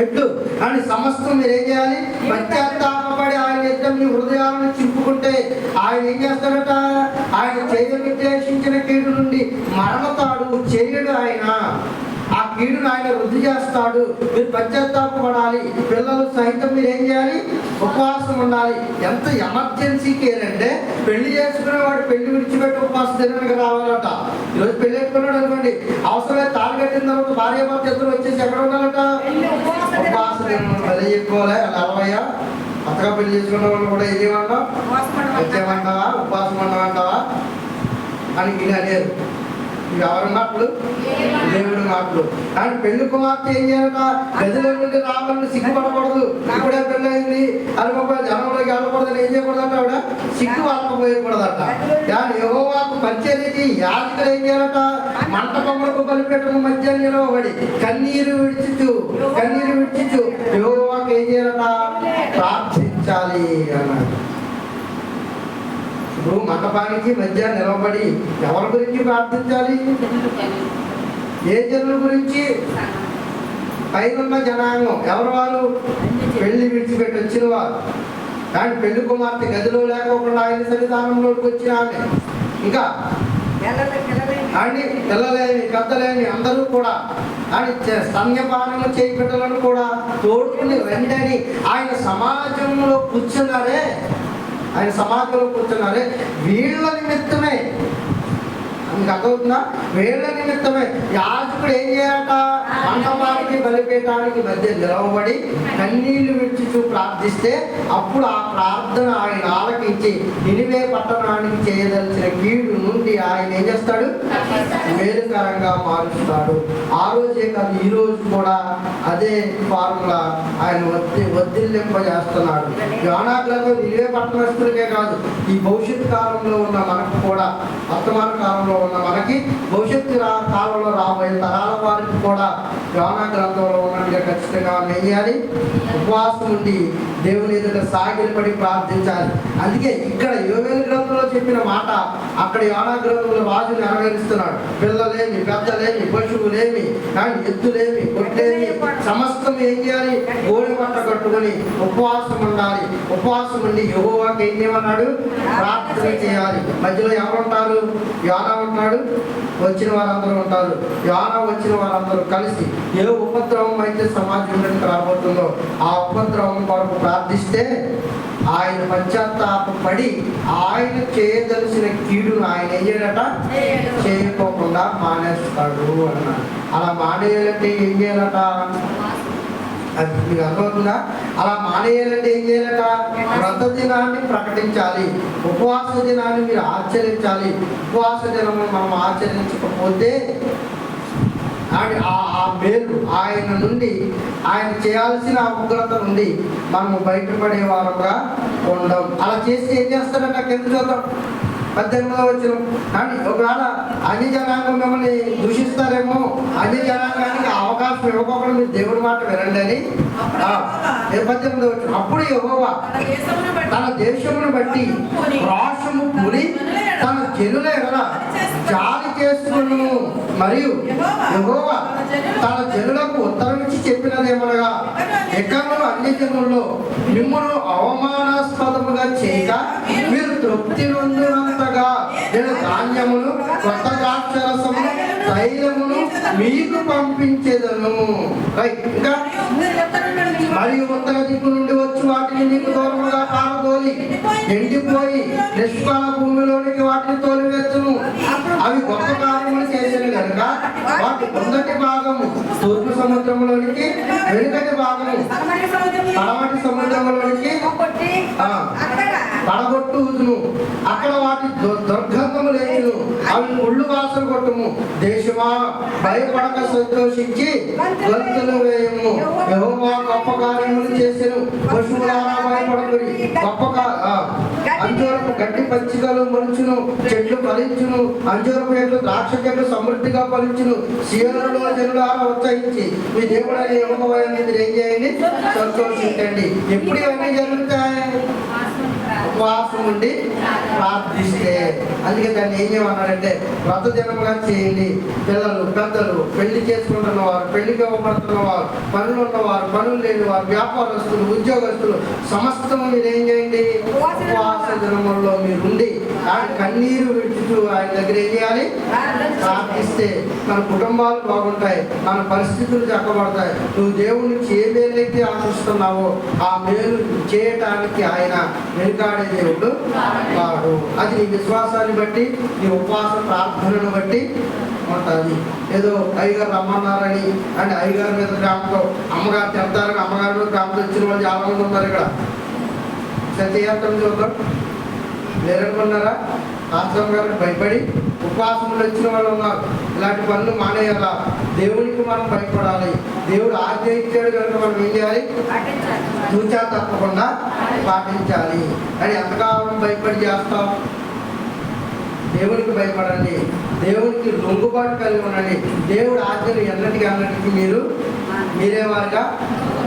ఎడ్లు అని సమస్తం మీరు ఏం చేయాలి, పశ్చాత్తాపడి ఆయన యుద్ధం మీ హృదయాలను చింపుకుంటే ఆయన ఏం చేస్తాడట, ఆయన చేయని నిర్దేశించిన కీడు నుండి మరణతాడు చేయడు. ఆయన ఆ కీడును ఆయన వృద్ధి చేస్తాడు. మీరు పశ్చాత్తాపడాలి. పిల్లలు సహితం మీరు ఏం చేయాలి, ఉపవాసం ఉండాలి. ఎంత ఎమర్జెన్సీ కేర్ అంటే పెళ్లి చేసుకునేవాడు పెళ్లి విడిచిపెట్టి ఉపవాసం తినడానికి రావాలట. ఈరోజు పెళ్లి పెట్టుకున్నాడు అనుకోండి, అవసరమే తాళి కట్టిన తర్వాత భార్య భర్త ఇద్దరు వచ్చేసి ఎక్కడ ఉండాలట, ఉపవాసం తినడం. అదే చెప్పుకోవాలి. అలవయ్యా కొత్తగా పెళ్లి చేసుకున్న వాళ్ళు కూడా ఏం చేయమంటావు, వచ్చేయమంటావా, ఉపవాసం ఉండమంటావా అని అనేరు. ఎవరి మాటలు? దేవుడి మాటలు. కానీ పెళ్లి కుమార్తె ఏం చేయాలట? గదిలో నుండి రావాలని సిగ్గుపడకూడదు. ఇప్పుడే పెళ్ళయింది అని జనంలోకి వెళ్ళకూడదని ఏం చేయకూడదట? ఆవిడ సిగ్గు వాళ్ళకపోయకూడదట. కానీ యెహోవాకు పరిచర్యకి యాజకులు ఏం చేయాలట? మంటపములకు బలిపీఠము మధ్య నిలవబడి కన్నీరు విడిచిచు యెహోవాకు ఏం చేయాలట? ప్రార్థించాలి అన్నాడు. ఇప్పుడు మంటపానికి మధ్య నిలబడి ఎవరి గురించి ప్రార్థించాలి? ఏ జనుల గురించి? పైనున్న జనాంగం. ఎవరు వారు? పెళ్లి విడిచిపెట్టి వచ్చిన వారు. కానీ పెళ్లి కుమార్తె గదిలో లేకోకుండా ఆయన సన్నిధానంలోకి వచ్చిన ఆమె, ఇంకా అని పిల్లలేని పెద్దలేని అందరూ కూడా అని స్తన్యపానము చేయి బిడ్డలను కూడా తోడుకుని వెంటనే ఆయన సమాజంలో కూర్చున్నారే, వీళ్ళ నిమిత్తమే. మీకు అర్థమవుతుందా? వీళ్ళ నిమిత్తమే యాజకుడు ఏం చేయాలట? మంటపానికి బలిపీఠానికి మధ్య నిలవబడి కన్నీళ్లు విడిచి ప్రార్థిస్తే అప్పుడు ఆ ప్రార్థన ఆయన ఆలకించి నినివే పట్టణానికి చేయదలిచిన కీడు నుండి ఆయన ఏం చేస్తాడు? మేలుకరంగా మారుస్తాడు. ఆ రోజే కాదు, ఈ రోజు కూడా అదే ఫార్ములా ఆయన వర్ధిల్లింపజేస్తున్నాడు. యోనా గ్రంథం నినివే పట్టణస్తులకే కాదు, ఈ భవిష్యత్ కాలంలో ఉన్న మనకు కూడా, వర్తమాన కాలంలో ఉన్న మనకి, భవిష్యత్తు కాలంలో రాబోయే తరాల వారికి కూడా యోనా గ్రంథంలో ఉన్నట్టుగా ఖచ్చితంగా ఏం చేయాలి? ఉపవాసం ఉండి దేవుని ఎదుట సాగిలపడి ప్రార్థించాలి. అందుకే ఇక్కడ యోవేలు గ్రంథంలో చెప్పిన మాట అక్కడ యోనా గ్రంథంలో రాజు నెరవేరుస్తున్నాడు. పిల్లలేమి, పెద్దలేమి, పశువులేమి, కానీ ఎద్దులేమి, గొడ్లేమి సమస్తం ఏం చేయాలి? గోనె పట్ట కట్టుకొని ఉపవాసం ఉండాలి. ఉపవాసం ఉండి యెహోవాకు ఏం చేయమన్నాడు? ప్రార్థన చేయాలి. మధ్యలో ఎవరుంటారు? యోనా ఉంటాడు, వచ్చిన వారందరూ ఉంటారు. యోనా వచ్చిన వారందరూ కలిసి ఏ ఉపద్రవం అయితే సమాజం మీదకి రాబోతుందో ఆ ఉపద్రవం కొరకు ప్రార్థిస్తే ఆయన పశ్చాత్తాపడి ఆయన చేయదలిసిన కీడును ఆయన ఏం చేయడట? చేయకోకుండా మానేస్తాడు అన్నాడు. అలా మానేయాలంటే ఏం చేయాలట? అది మీకు అర్థమవుతుందా? అలా మానేయాలంటే ఏం చేయాలట? వ్రత దినాన్ని ప్రకటించాలి, ఉపవాస దినాన్ని మీరు ఆచరించాలి. ఉపవాస దినము మనం ఆచరించకపోతే ఆ మేలు ఆయన నుండి, ఆయన చేయాల్సిన ఉగ్రత నుండి మనము బయటపడే వారంగా ఉండం. అలా చేస్తే ఏం చేస్తాడంటే కింద చూద్దాం 18వ వచనం. కానీ ఒకవేళ అన్ని జనాంగం మిమ్మల్ని దూషిస్తారేమో, అన్ని జనాంగానికి అవకాశం ఇవ్వకుండా మీరు దేవుడి మాట వినండి అని 18వ వచనం. అప్పుడు యెహోవా తన దేశమును బట్టి రోషము పూని తన జనుల ఎడల జాలి చేసుకును. మరియు యెహోవా తన జనులకు ఉత్తరమిచ్చి చెప్పినదేమనగా, ఎక్కడో అన్ని జనుల్లో మిమ్మల్ని అవమానాస్పదముగా చేయక మీరు తృప్తి నొందినంతగా నేను ధాన్యమును, కొత్త ద్రాక్షరసమును, తైలమును మీకు పంపించేదను. ఇంకా మరియు ఉత్తర దిక్కు నుండి వచ్చి వాటిని నీకు దూరముగా పారదోలి ఎండిపోయి నిష్ఫల భూమిలోనికి వాటిని తోలివేస్తును. అవి గొప్ప కార్యములు చేసిన కనుక వాటి మొదటి భాగము తూర్పు సముద్రంలోనికి, వెనుకటి భాగము పడమటి సముద్రంలోనికి పడగొట్టును. అక్కడ వాటి దుర్గంధము లేదు, అవి ముళ్ళు వాసన కొట్టుము. దేశమా భయపడక సంతోషించి గంతులు వేయము. యెహోవా గొప్ప కార్యములు చేసెను. పశువులారా భయపడకుడి. అంజూరపు గడ్డి పచ్చికలు మొలుచును, చెట్లు ఫలించును, అంజూరపు చెట్లు ద్రాక్ష చెట్లు సమృద్ధిగా ఫలించును. సీయోనులో జనులారా ఉత్సహించి మీ దేవుడైన యెహోవా మీరు ఏం చేయండి? సంతోషించండి. ఎప్పుడు ఇవన్నీ జరుగుతాయి? ఉపవాసం ఉండి ప్రార్థిస్తే. అందుకే దాన్ని ఏం చేయమన్నారంటే వ్రత దినముగా చేయండి. పిల్లలు, పెద్దలు, పెళ్లి చేసుకుంటున్న వారు, పెళ్లికి ఇవ్వబడుతున్న వారు, పనులు ఉన్నవారు, పనులు లేని వారు, వ్యాపారస్తులు, ఉద్యోగస్తులు సమస్తము మీరు ఏం చేయండి? ఉపవాస దినములలో మీరు ఉండి ఆయన కన్నీరు విడుచుతూ ఆయన దగ్గర ఏం చేయాలి? ప్రార్థిస్తే మన కుటుంబాలు బాగుంటాయి, మన పరిస్థితులు చక్కబడతాయి. నువ్వు దేవుడి నుంచి ఏ మేలైతే ఆశిస్తున్నావో ఆ మేలు చేయటానికి ఆయన వెనుకాడే దేవుడు వాడు. అది నీ విశ్వాసాన్ని బట్టి, నీ ఉపవాస ప్రార్థనను బట్టి ఉంటుంది. ఏదో అయ్యగారు రమ్మన్నారని అంటే అయ్యగారి మీద ప్రేమతో అమ్మగారు చెప్తారని అమ్మగారి మీద ప్రేమతో వచ్చిన వాళ్ళు చాలా మంది ఉన్నారు. ఇక్కడ సత్యార్థం చూద్దాం. లేరనుకున్నారా? ఆశ్రమం గారికి భయపడి ఉపవాసములు వచ్చిన వాళ్ళు ఉన్నారు. ఇలాంటి పనులు మానేయాలా, దేవునికి మనం భయపడాలి. దేవుడు ఆజ్ఞ ఇచ్చాడు కనుక మనం ఏం చేయాలి? తూచా తప్పకుండా పాటించాలి. కానీ ఎంతకాలం భయపడి చేస్తాం? దేవునికి భయపడండి, దేవునికి లొంగుబాటు కలిగి ఉండండి. దేవుడు ఆజ్ఞలు అన్నిటికీ మీరే వారిగా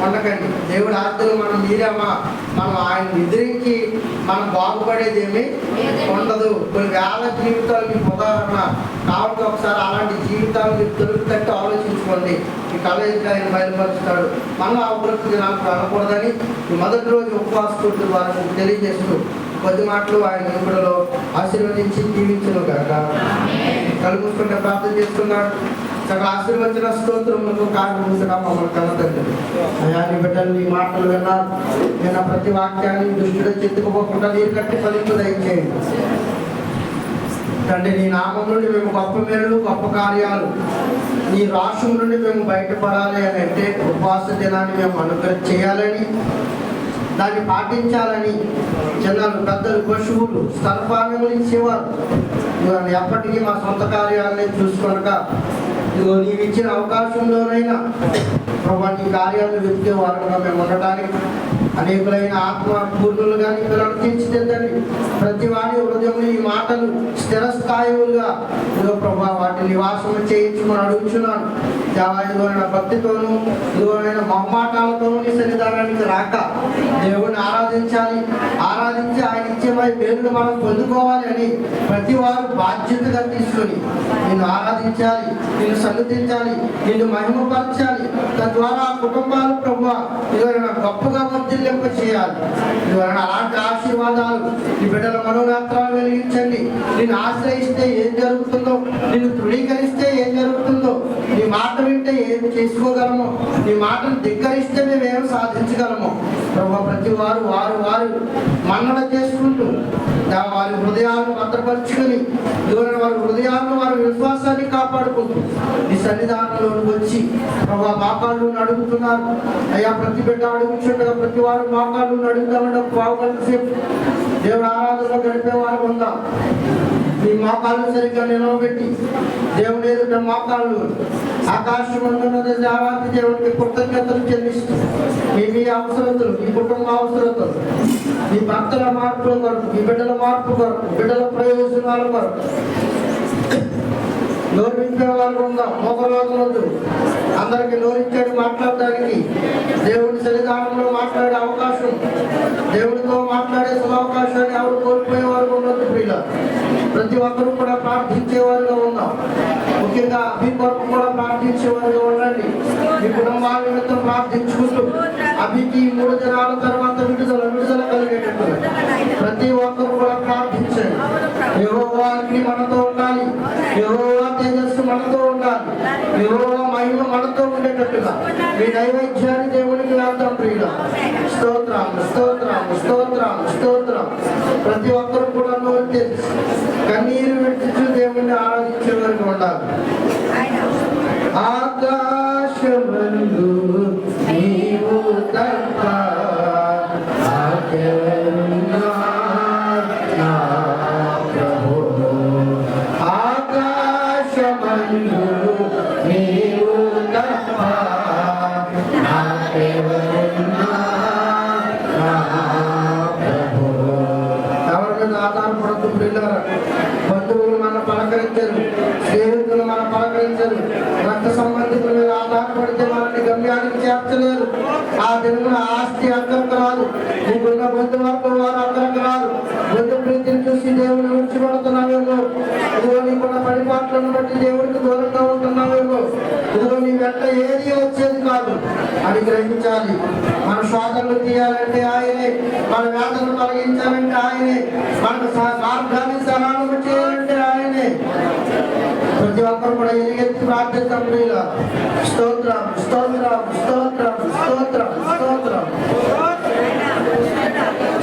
ఉండకండి. దేవుడు ఆజ్ఞలు మనం మీరేమా, మనం ఆయన ఎదిరించి మనం బాగుపడేది ఏమీ ఉండదు. కొన్ని వేల జీవితాలు మీకు ఉదాహరణ కాబట్టి ఒకసారి అలాంటి జీవితాలు మీకు దొరుకుతట్టు ఆలోచించుకోండి. ఈ కళ ఆయన బయలుపరుస్తాడు. మనం ఆ ఉపలబ్ధి నాకు అనకూడదని మొదటి రోజు ఉపవాసకుడు ద్వారా తెలియజేస్తూ కొద్ది మాటలు ఆయన నిపుణులు ఆశీర్వదించి జీవించను కాక కళ్ళు మూసుకుంటే ప్రార్థన చేస్తున్నాడు. సగ ఆశీర్వచన స్తోత్రములకు కారణముగా మమ్మల్ని కలదండి. అయాన్ని బిడ్డలు నీ మాటలు విన్న ప్రతి వాక్యాన్ని దృష్టిలో చెత్తుకోకుండా నీరు కట్టి ఫలింపు దయచేయండి తండ్రి. నీ నామం నుండి మేము గొప్ప మేలు గొప్ప కార్యాలు, నీ రాష్ట్రం నుండి మేము బయటపడాలి అని అంటే ఉపవాస దినాన్ని మేము అనుగ్రహం చేయాలని, దాన్ని పాటించాలని చిన్నలు పెద్దలు పశువులు స్తనపానములు ఇచ్చేవారు. ఇవన్నీ ఎప్పటికీ మా సొంత కార్యాలనే చూసుకొనక ఇదిగో నీవు ఇచ్చిన అవకాశంలోనైనా ప్రభా నీ కార్యాలను వెతికే వారుగా మేము ఉండటానికి అనేకులైన ఆత్మ పూర్ణులు కానీ పిల్లలు తీర్చిదిద్దండి. ప్రతి వాడి హృదయంలో ఈ మాటలు స్థిరస్థాయిలుగా ఇదిగో ప్రభా వాటి నివాసం చేయించుకొని అడుగుచున్నాను. ఇదిగోనైనా భక్తితోనూ ఇదిగోనైనా మొహమాటాలతోనూ నీ సన్నిధానానికి రాక దేవుడిని ఆరాధించాలి, ఆరాధించి ఆయన ఇచ్చే మేలును మనం పొందుకోవాలి అని ప్రతి వారు బాధ్యతగా తీసుకొని నిన్ను ఆరాధించాలి, నిన్ను సన్నిధించాలి, నిన్ను మహిమపరచాలి. తద్వారా కుటుంబాలు ప్రభు ఇదిగోనైనా గొప్పగా వర్ధిల్లింప చేయాలి. ఇదిగోనైనా అలాంటి ఆశీర్వాదాలు ఈ బిడ్డల మనోనేత్రాలు వెలిగించండి. నిన్ను ఆశ్రయిస్తే ఏం జరుగుతుందో, నిన్ను తృణీకరిస్తే ఏం జరుగుతుందో, నీ మాట వింటే ఏం చేసుకోగలమో, నీ మాటను ధిక్కరిస్తే మేమేం సాధించగలమో ప్రభు ప్రతి వారు వారు మన్నన చేసుకుంటూ వారి హృదయాలను భద్రపరుచుకొని వారి హృదయాలను వారి విశ్వాసాన్ని కాపాడుకుంటూ నీ సన్నిధానంలో వచ్చి ప్రభు మాకాళ్ళు అడుగుతున్నారు. అయ్యా ప్రతి బిడ్డ అడుగుచుండగా ప్రతి వారు మాకాళ్ళు అడుగుతామని పావుగంట సేపు దేవుడు ఆరాధనలో గడిపేవారు ఉందా? నీ మోకాళ్ళు సరిగ్గా నిలవబెట్టి దేవుని ఎదుట మోకాళ్ళు ఆకాశమందున్నది దేవాది దేవునికి కృతజ్ఞతలు చెల్లిస్తూ మీ అవసరతలు, మీ కుటుంబ అవసరతలు, మీ భక్తుల మార్పుల కొరకు, మీ బిడ్డల మార్పు కొరకు, బిడ్డల ప్రయోజనాల కొరకు నోరించే వాళ్ళు ఉందాం. మోకరోజు అందరికి నోరించాడు మాట్లాడడానికి, దేవుడి సన్నిధానంలో మాట్లాడే అవకాశం, దేవుడితో మాట్లాడే అవకాశాన్ని ఎవరు కోల్పోయే వారు ఉండొద్దు. ప్రియుల ప్రతి ఒక్కరూ కూడా ప్రార్థించేవారుగా ఉందాం. ముఖ్యంగా మీ కొరకు కూడా ప్రార్థించేవారుగా ఉండండి. మీ కుటుంబాల నిమిత్తం ప్రార్థించుకుంటూ అభికి 3 దినాల తర్వాత విడుదల కలిగేటట్టు ప్రతి ఒక్కరు కూడా ప్రార్థించండి. యెహోవా అగ్ని మనతో ఉండాలి, యెహోవా తేజస్సు మనతో ఉండాలి, యెహోవా మహిమ మనతో ఉండేటట్టుగా మీ నైవేద్యాన్ని దేవునికి వేద్దాం. ప్రియుల స్తోత్రం స్తోత్రం స్తోత్రం స్తోత్రం. ప్రతి ఒక్కరు కూడా నోరు తెచ్చి కన్నీరు విడిచి దేవుణ్ణి ఆరాధించేవారికి ఉండాలి. ఆకాశమందు నీవు తప్ప ఆకాశమందు నీవు తప్ప ఎవరి మీద ఆధారపడద్దు. పిల్లలు బంధువులు మన పలకరించరు, స్నేహితులు మన పలకరించరు, రక్త సంబంధికుల మీద ఆధారపడితే మనల్ని గమ్యానికి చేర్చలేరు. ఆ దినమున ఆస్తి అక్కడికి రాదు, నీకున్న బంధువర్గం వారు అక్కడికి రాదు. బంధు ప్రీతిని చూసి దేవుని విడిచిపెడుతున్నావేమో, ఇదిగో నీకున్న పరిపాట్లను బట్టి దేవుడికి దూరంగా ఉంటున్నావేమో, ఇదిగో నీ వెంట ఏది వచ్చేది కాదు అని గ్రహించాలి. మన శోధనలు తీయాలంటే ఆయనే, మన వేదనలు తొలగించాలంటే ఆయనే, మనకు మార్గాన్ని సరళము చేయాలంటే ఆయనే. ప్రతి ఒక్కరు కూడా ఎలుగెత్తి ప్రార్థిస్తాం. స్తోత్రం స్తోత్రం స్తోత్రం స్తోత్రం స్తోత్రం.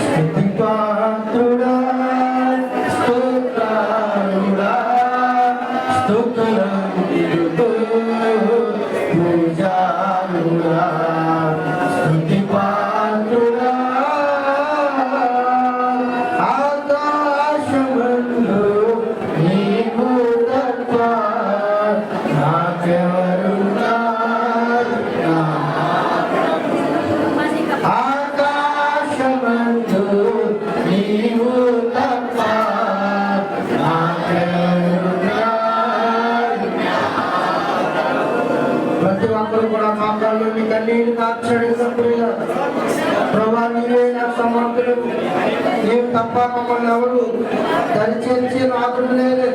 స్తుతిపాత్రుడా స్తోత్రుడా స్తోత్రుడు పూజారుడా స్తుతిపాత్రుడా ఆకాశమందు నీవు ప్రతి ఒక్కరు కూడా మా కళ్ళని కన్నీళ్ళు కార్చడి ప్రభా, నీవే నా సమర్థులు. నీవు తప్ప మమ్మల్ని ఎవరు దరిచేర్చి నాదుడు లేదు.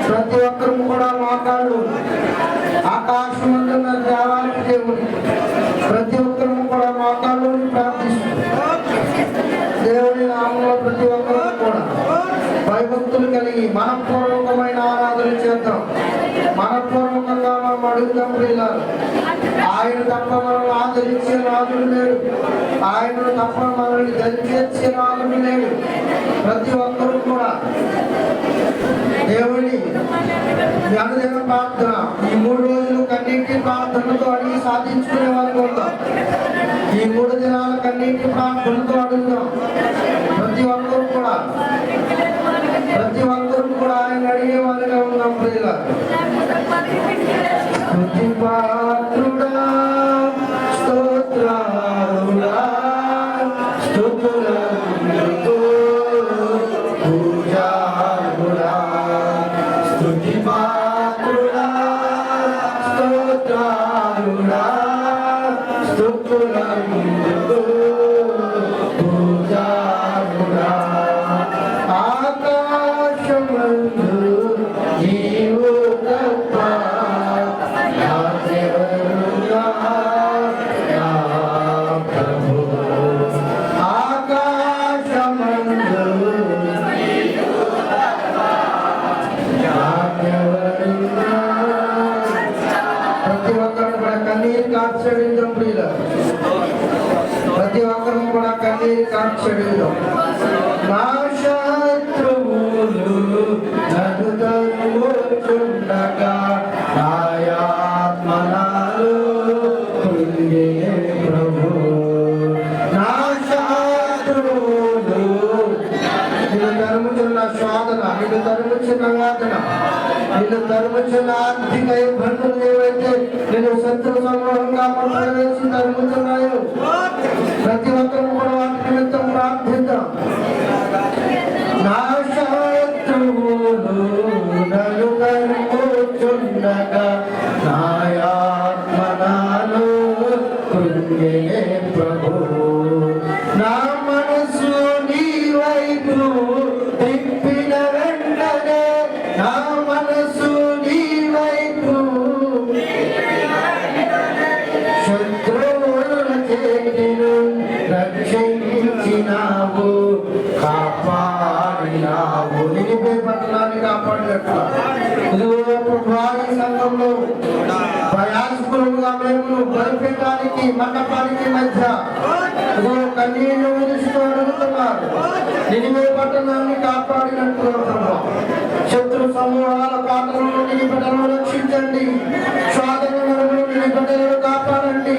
ప్రతి ఒక్కరు కూడా మా కాళ్ళు ఆకాశమందున్న దేవానికి దేవుడు. ప్రతి ఒక్కరు కూడా మా కాళ్ళు ప్రార్థిస్తున్నాం. దేవుని నామంలో ప్రతి ఒక్కరు కూడా భయభక్తులు కలిగి మనపూర్వకమైన ఆరాధన చేద్దాం. మనపూర్వకంగా మనం అడుగుదాం ప్రియులారా. ఆయన తప్ప మనల్ని ఆదరించే నాదుడు లేడు. ఆయనను తప్ప మనల్ని దరిచేర్చే నాదుడు లేడు. ప్రతి ఒక్కరూ కూడా దేవుని అనుదిన ప్రార్థన ఈ 3 రోజులు కన్నీటి ప్రార్థనతో అడిగి సాధించుకునే వారికి ఉంటాం. ఈ 3 దినాల కన్నీటి ప్రార్థనతో అడుగుతాం. ప్రతి ఒక్కరూ కూడా ఆయన అడిగే వారిగా ఉన్నాం ప్రియులారా. స్తుతిపాత్రుడా, స్తోత్రాలుడా, స్తుతులందుకు పూజారుడా. స్తుతిపాత్రుడా, స్తోత్రాలుడా, స్తుతులందుకు పూజారుడా. ఆకాశమందు నీవు తప్ప నాకెవరుగా నా ప్రభు. ఆకాశమందు నీవు తప్ప నాకెవరుగా. ప్రతి ఒక్కరు కూడా కన్నీరు కార్చడిద్దాం ప్రియులారా. ప్రతి ఒక్కరు కూడా కన్నీరు కార్చడిద్దాం. నా శత్రువులు నన్ను తరుముచుండగా నాయాత్మనాలు కృంగే ప్రభు. నా శత్రువులు నిన్ను తరుముచున్న శోధన, నిన్ను తరుముచున్న వేదన, నిన్ను తరుముచున్న ఆర్థిక ఇబ్బందులు ఏవైతే నేను శత్రు సమూహంగా ప్రవేశి తరుముతున్నాయో ప్రతి ఒక్కరు కూడా వాటి నిమిత్తం ప్రార్థిద్దాం. నా శత్రువులు నన్ను తరుముచుండగా నాయాత్మనాలు కృంగే ప్రభు. నా మనసు నీ వైపు తిప్పిన వెంటనే, నా మనసు నీ వైపు శత్రువుల చేతిను రక్షించినావు, కాపాడినావు. నిలిపే పట్టణాన్ని కాపాడినట్టు ఇదిగో ప్రభా, ఈ సంఘంలో ప్రయాసకులుగా మేము బలిపీఠానికి మండపానికి మధ్య ఇదిగో కన్నీళ్లు విరుస్తూ అడుగుతున్నారు. నిలిపే పట్టణాన్ని కాపాడినట్టు ప్రభా, శత్రు సమూహాల పాటల నుండి నీ బిడ్డలను రక్షించండి. శోధన నడుము నీ బిడ్డలను కాపాడండి.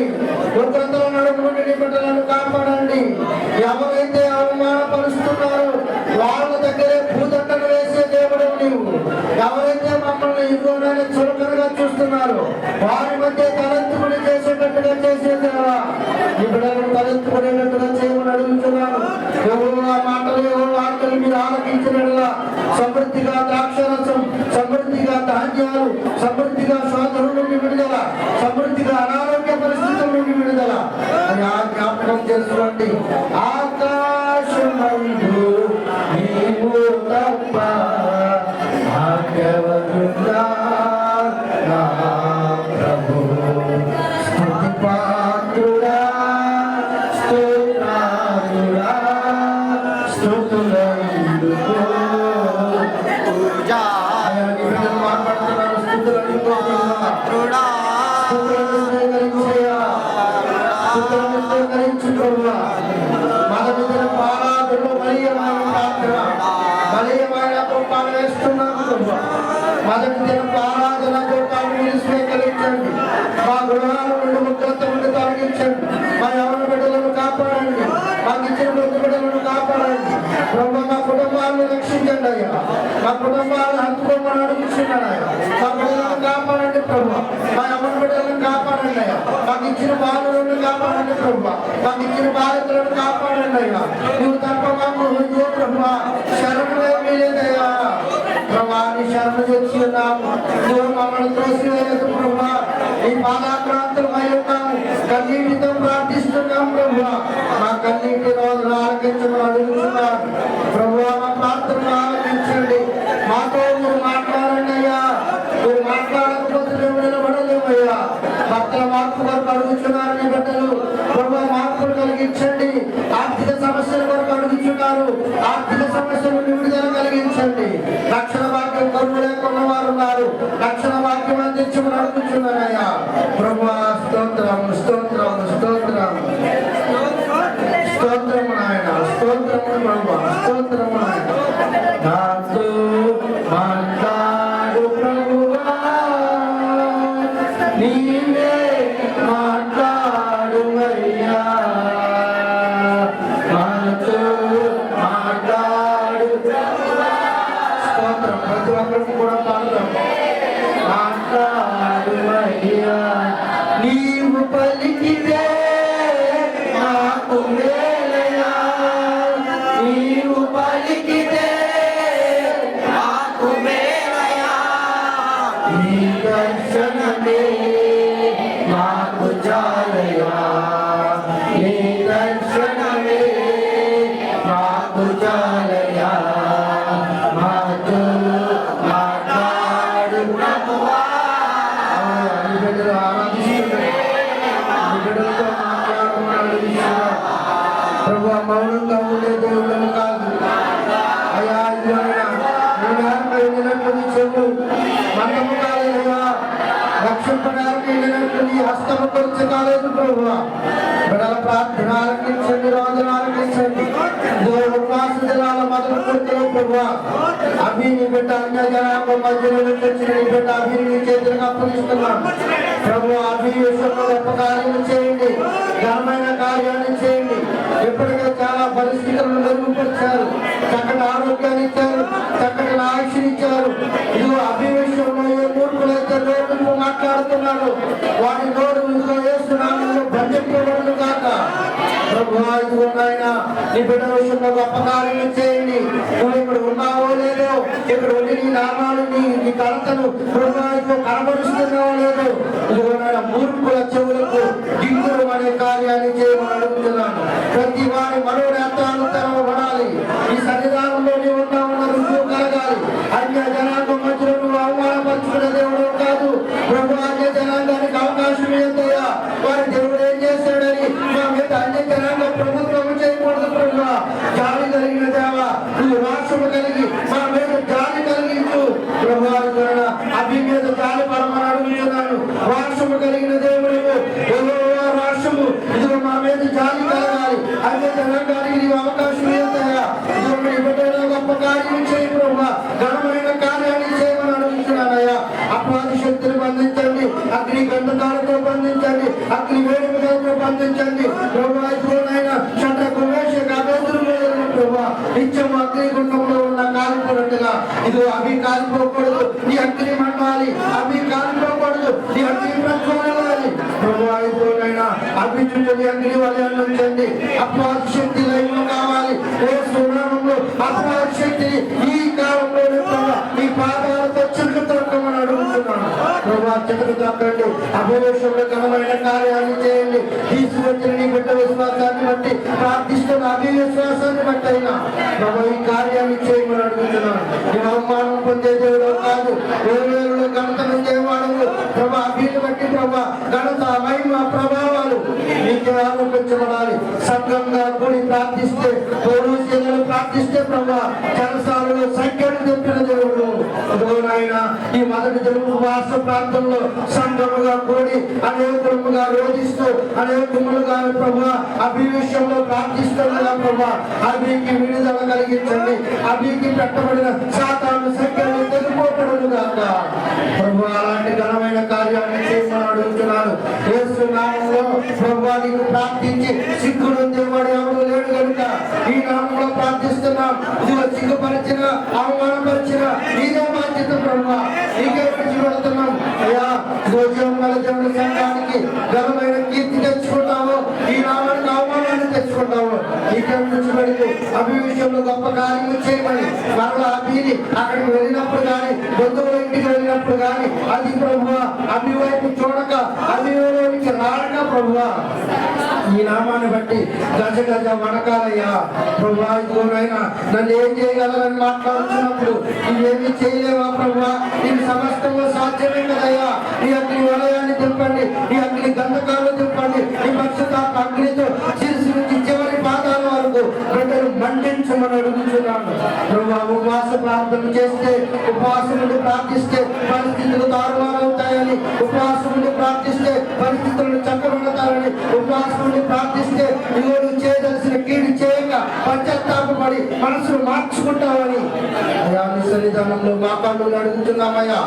ఉగ్రతల నడుము నీ బిడ్డలను కాపాడండి. ఎవరైతే అవమానపరుస్తున్నారో వాళ్ళ దగ్గరే భూదండను వేసే దేవుడు నీవు. ఎవరైతే మమ్మల్ని ఇంకోనైనా చులకనగా చూస్తున్నారో వారి మధ్య తలెత్తుకుని చేసేటట్టుగా చేసేదేవా, ఈ బిడ్డలను తలెత్తుకునేటట్టుగా చేయమని అడుగుతున్నాను. ఎవరు ఆ మాటలు, ఎవరు ఆటలు మీరు ఆలకించినట్లుగా సమృద్ధిగా ద్రాక్షరసం, సమృద్ధిగా ధాన్యాలు, సమృద్ధిగా శోధన నుండి విడుదల, సమృద్ధిగా అనారోగ్య పరిస్థితుల నుండి విడుదల అని ఆ జ్ఞాపకం చేసుకోండి. ఆకాశమందు నీవు తప్ప నాకెవరుగా నా ప్రభు. స్తుతిపాత్రుడా, స్తోత్రాలుడా, స్తుతులందుకు పూజా. మాట్లాడుతున్నారు స్తుతులందుకు మన పారాదులు బలీయమైన ప్రార్థన, బలీయమైన కోపాలు వేస్తున్నాను. మొదటి దిన ఆరాధన కోపాన్ని స్వీకరించండి. మా గృహాల నుండి ఉగ్రత నుండి తొలగించండి. మా యవన బిడ్డలను కాపాడండి. మాకు ఇచ్చిన మృతి బిడ్డలను కాపాడండి. ప్రభు, మా కుటుంబాలను రక్షించండి అయ్యా. మా కుటుంబాలను హత్తుకోమని అడుగుతున్నాడు అయ్యా. మా బిడ్డలను కాపాడండి ప్రభు. మా యవన బిడ్డలను కాపాడండి అయ్యా. మాకు ఇచ్చిన బాలులను కాపాడండి ప్రభు. మాకు ఇచ్చిన బాలికలను కాపాడండి అయ్యా. నువ్వు తప్ప మాకు ప్రభు శరణమే లేదయ్యా. ప్రభాని శరణ చేసి ఉన్నాము. నువ్వు మమ్మల్ని త్రోసివేయలేదు ప్రభు. ఈ పాదాక్రాంతులమై ఉన్నాము, కన్నీటితో ప్రార్థిస్తున్నాం ప్రభు. మా కన్నీటి రోజులు ఆలకించమని అడుగుతున్నాను ప్రభు. మా ప్రార్థనలు ఆలకించండి, మాతో మీరు మాట్లాడండి అయ్యా. మీరు మాట్లాడకపోతే మేము నిలబడలేమయ్యా. భక్తుల మార్పు కొరకు అడుగుతున్నారు నీ బిడ్డలు ప్రభు. మార్పులు కలిగించండి. ఆర్థిక సమస్యల కొరకు అడుగుతున్నారు, ఆర్థిక సమస్యలు విడుదల కలిగించండి. రక్షణ వాక్యం కరువు లేకున్న వారు ఉన్నారు, రక్షణ వాక్యం అందించమని అడుగుతున్నారయ్యా ప్రభు. స్తోత్రం స్తోత్రం స్తోత్రం స్తోత్రము నాయన, స్తోత్రము ప్రభు, స్తోత్రము నాయన. నాతో మాట్లాడు ప్రభువా, నీవే మాట్లాడు అయ్యా. నాతో మాట్లాడు ప్రభువా. స్తోత్రం. ప్రతి ఒక్కరికి కూడా పాడదాం. మాట్లాడు అయ్యా, నీవు పలికితే నాకు మేలయా. నీవు పలికితే నాకు మేలయా. నీ దర్శనమే నాకు చాలయా. నీ దర్శనమే నాకు చాలయా. మాతో మాట్లాడు ప్రభువా. ప్రభు మౌనంగా ఉండే దేవుళ్ళను కాదు అయ్యా. వెళ్ళినట్టు చెవు మందము కాలేదయ్యా. రక్షింపడానికి వెళ్ళినట్టు నీ హస్తము కొరచ కాలేదు ప్రభు. బిడ్డల ప్రార్థన ఆలకించండి, రోజులు ఆలకించండి. ఉపవాస దినాల మొదలు కొడుతున్న ప్రభు. అభి నీ బిడ్డ అన్య జనాభా మధ్యలో వచ్చిన నీ బిడ్డ అభిని నీ చేతులకు అప్పగిస్తున్నాను ప్రభు. అభి విషయంలో గొప్ప కార్యాలు చేయండి, ఘనమైన కార్యాన్ని చేయండి. ఇప్పటికే చాలా పరిస్థితులను మెరుగుపరిచారు, చక్కటి ఆరోగ్యాన్ని ఇచ్చారు, చక్కటి ఆయుష్ని ఇచ్చారు. ఇదిగో అభి విషయంలో ఏ మూర్ఖులైతే నోరు మాట్లాడుతున్నారు వారి నోరు ఇదిగో వేస్తున్నాను బంధింపబడును కాక ప్రభు. ఇదిగో నాయన నీ బిడ్డ విషయంలో గొప్ప కార్యాలు చేయండి. నువ్వు ఇక్కడ ఉన్నావో లేదో, ఇక్కడ ఉండి నీ నామాన్ని నీ కలతను ప్రభు కనబరుస్తున్నావో లేదో, ఇదిగో నాయన మూర్ఖుల చెవులకు గింగులు అనే కార్యాన్ని చేయమని అడుగుతున్నాను. ప్రతి వారి మనోనేత్రాలు తెరవబడాలి. ఈ సన్నిధానంలో నీ ఉన్న రుజువు కలగాలి. అన్య జనాంగం మధ్యలో నువ్వు అవమానపరుచుకునే దేవుడు కాదు ప్రభు. అన్య జనాంగానికి అవకాశం ఏంటయ్యా? వారి దేవుడు ఏం చేశాడని మా మీద అన్య జనాంగ ప్రభుత్వం చేయకూడదు ప్రభు. జాలి కలిగిన దేవా, నువ్వు రాష్ట్రము కలిగి మా మీద జాలి కలిగించు ప్రభు. అభి మీద జాలి పడమని అడుగుతున్నాను. రాష్ట్రము కలిగిన దేవుడు రాష్ట్రము ఇదిగో మా మీద జాలి కలగాలి. అన్య జనాంగానికి నీవు అవకాశం ఏంటయ్యా? ఇదిగో నీ బిడ్డలో గొప్ప కార్యం చేయి ప్రభు. ఘనమైన కార్యాన్ని చేయమని అడుగుతున్నానయ్యా. అపవాది శక్తులు బంధించండి, అగ్ని గంధకాలతో బంధించండి, అగ్ని వేడుకలతో బంధించండి ప్రభు. అయినా చంద్రకు వేషక అభ్యర్థులు ప్రభు. నిత్యం అగ్ని గుండంలో ఉన్న కాలిపోయినట్టుగా ఇది అవి కాలిపోకూడదు, నీ అగ్ని మండాలి. అవి కాలిపోకూడదు, నీ అగ్ని ప్రజ్వలాలి ప్రభు. అయినా అభివృద్ధి అగ్ని వలయండి. అపవాది శక్తి లైవ్లో కావాలి. ఏ సునామంలో అపవాది శక్తిని ఈ కాలంలోనే ప్రభు ఈ పాదాలతో చిరుకు తొక్కమని అడుగుతున్నాను ప్రభు. చిరుకు తొక్కండి. అభివేశంలో ఘనమైన కార్యాన్ని చేయండి. తీసుకొచ్చిన నీ బిడ్డ విశ్వాసాన్ని బట్టి ప్రార్థిస్తున్న అభివిశ్వాసాన్ని బట్టి అయినా ప్రభు ఈ కార్యాన్ని చేయమని అడుగుతున్నాను. నేను అవమానం పొందే దేవుడు కాదు, వేరు ఘనత నుంచేవాడు ప్రభు. అభిని బట్టి ప్రభు ఘనత మహిమ ప్రభావాలు నీకే ఆరోపించబడాలి. సంఘంగా కూడి ప్రార్థిస్తే, పౌరుషులు ప్రార్థిస్తే ప్రభు జలసాలలో సంఖ్యను చెప్పిన దేవుడు నాయన. ఈ మొదటి తెలుగు వాస ప్రాంతంలో సంఘముగా కూడి అనేకముగా రోధిస్తూ అనేకములుగా ప్రభు అభి విషయంలో ప్రార్థిస్తుండగా ప్రభు అభికి విడుదల కలిగించండి. అభికి పెట్టబడిన సాతాను సంఖ్యలు తెగిపోబడును గాక ప్రభు. అలాంటి ఘనమైన కార్యాన్ని చేయమని అడుగుతున్నాను. యేసు నామములో ప్రభు నీకు ప్రార్థించి సిగ్గులు దేవుడు ఎవరు లేడు కనుక ఈ నామంలో ప్రార్థిస్తున్నాం. ఇదిగో సిగ్గుపరిచిన అవమానపరిచిన నీదే బాధ్యత ప్రభు. నీకే విడిచిపెడుతున్నాం అయ్యా. దేవుడి సంఘానికి ఘనమైన కీర్తి తెచ్చుకుంటావు, ఈ నామానికి అవమానాన్ని తెచ్చుకుంటావు. నీకే విడిచిపెడుతూ అభి విషయంలో గొప్ప కార్యము చేయమని మరలా అభిని అక్కడికి వెళ్ళినప్పుడు కానీ బంధువుల ఇంటికి వెళ్ళినప్పుడు కానీ అది ప్రభువా అభి వైపు చూడక అభి వైపుకి రాడక ప్రభువా ఈ నామాన్ని బట్టి గజ గజ వనకాలయ్యా ప్రభువా ఇదిగోనైనా నన్ను ఏం చేయగలరని మాట్లాడుతున్నప్పుడు నువ్వేమీ చేయలేవా ప్రభువా నీకు సమస్తము సాధ్యమే కదయ్యా నీ అగ్ని వలయాన్ని తిప్పండి నీ అగ్ని గంధకాలు తిప్పండి నీ పరిశుద్ధాత్మ అగ్నితో శిరస్సు నుంచి చివరి పాదాల వరకు బిడ్డలు మండించమని అడుగుతున్నాను ప్రభువా ఉపవాస ప్రార్థన చేస్తే ఉపవాసం నుండి ప్రార్థిస్తే పరిస్థితులు తారుమారవుతాయని ఉపవాసం నుండి ప్రార్థిస్తే పరిస్థితులను చక్కబడతారని ఉపవాసం నుండి ప్రార్థిస్తే ఇవ్వడు చేయదలసిన కీడు చేయక పశ్చాత్తాపడి మనసును మార్చుకుంటామని అయ్యా నీ సన్నిధానంలో మా కళ్ళు అడుగుతున్నామయ్యా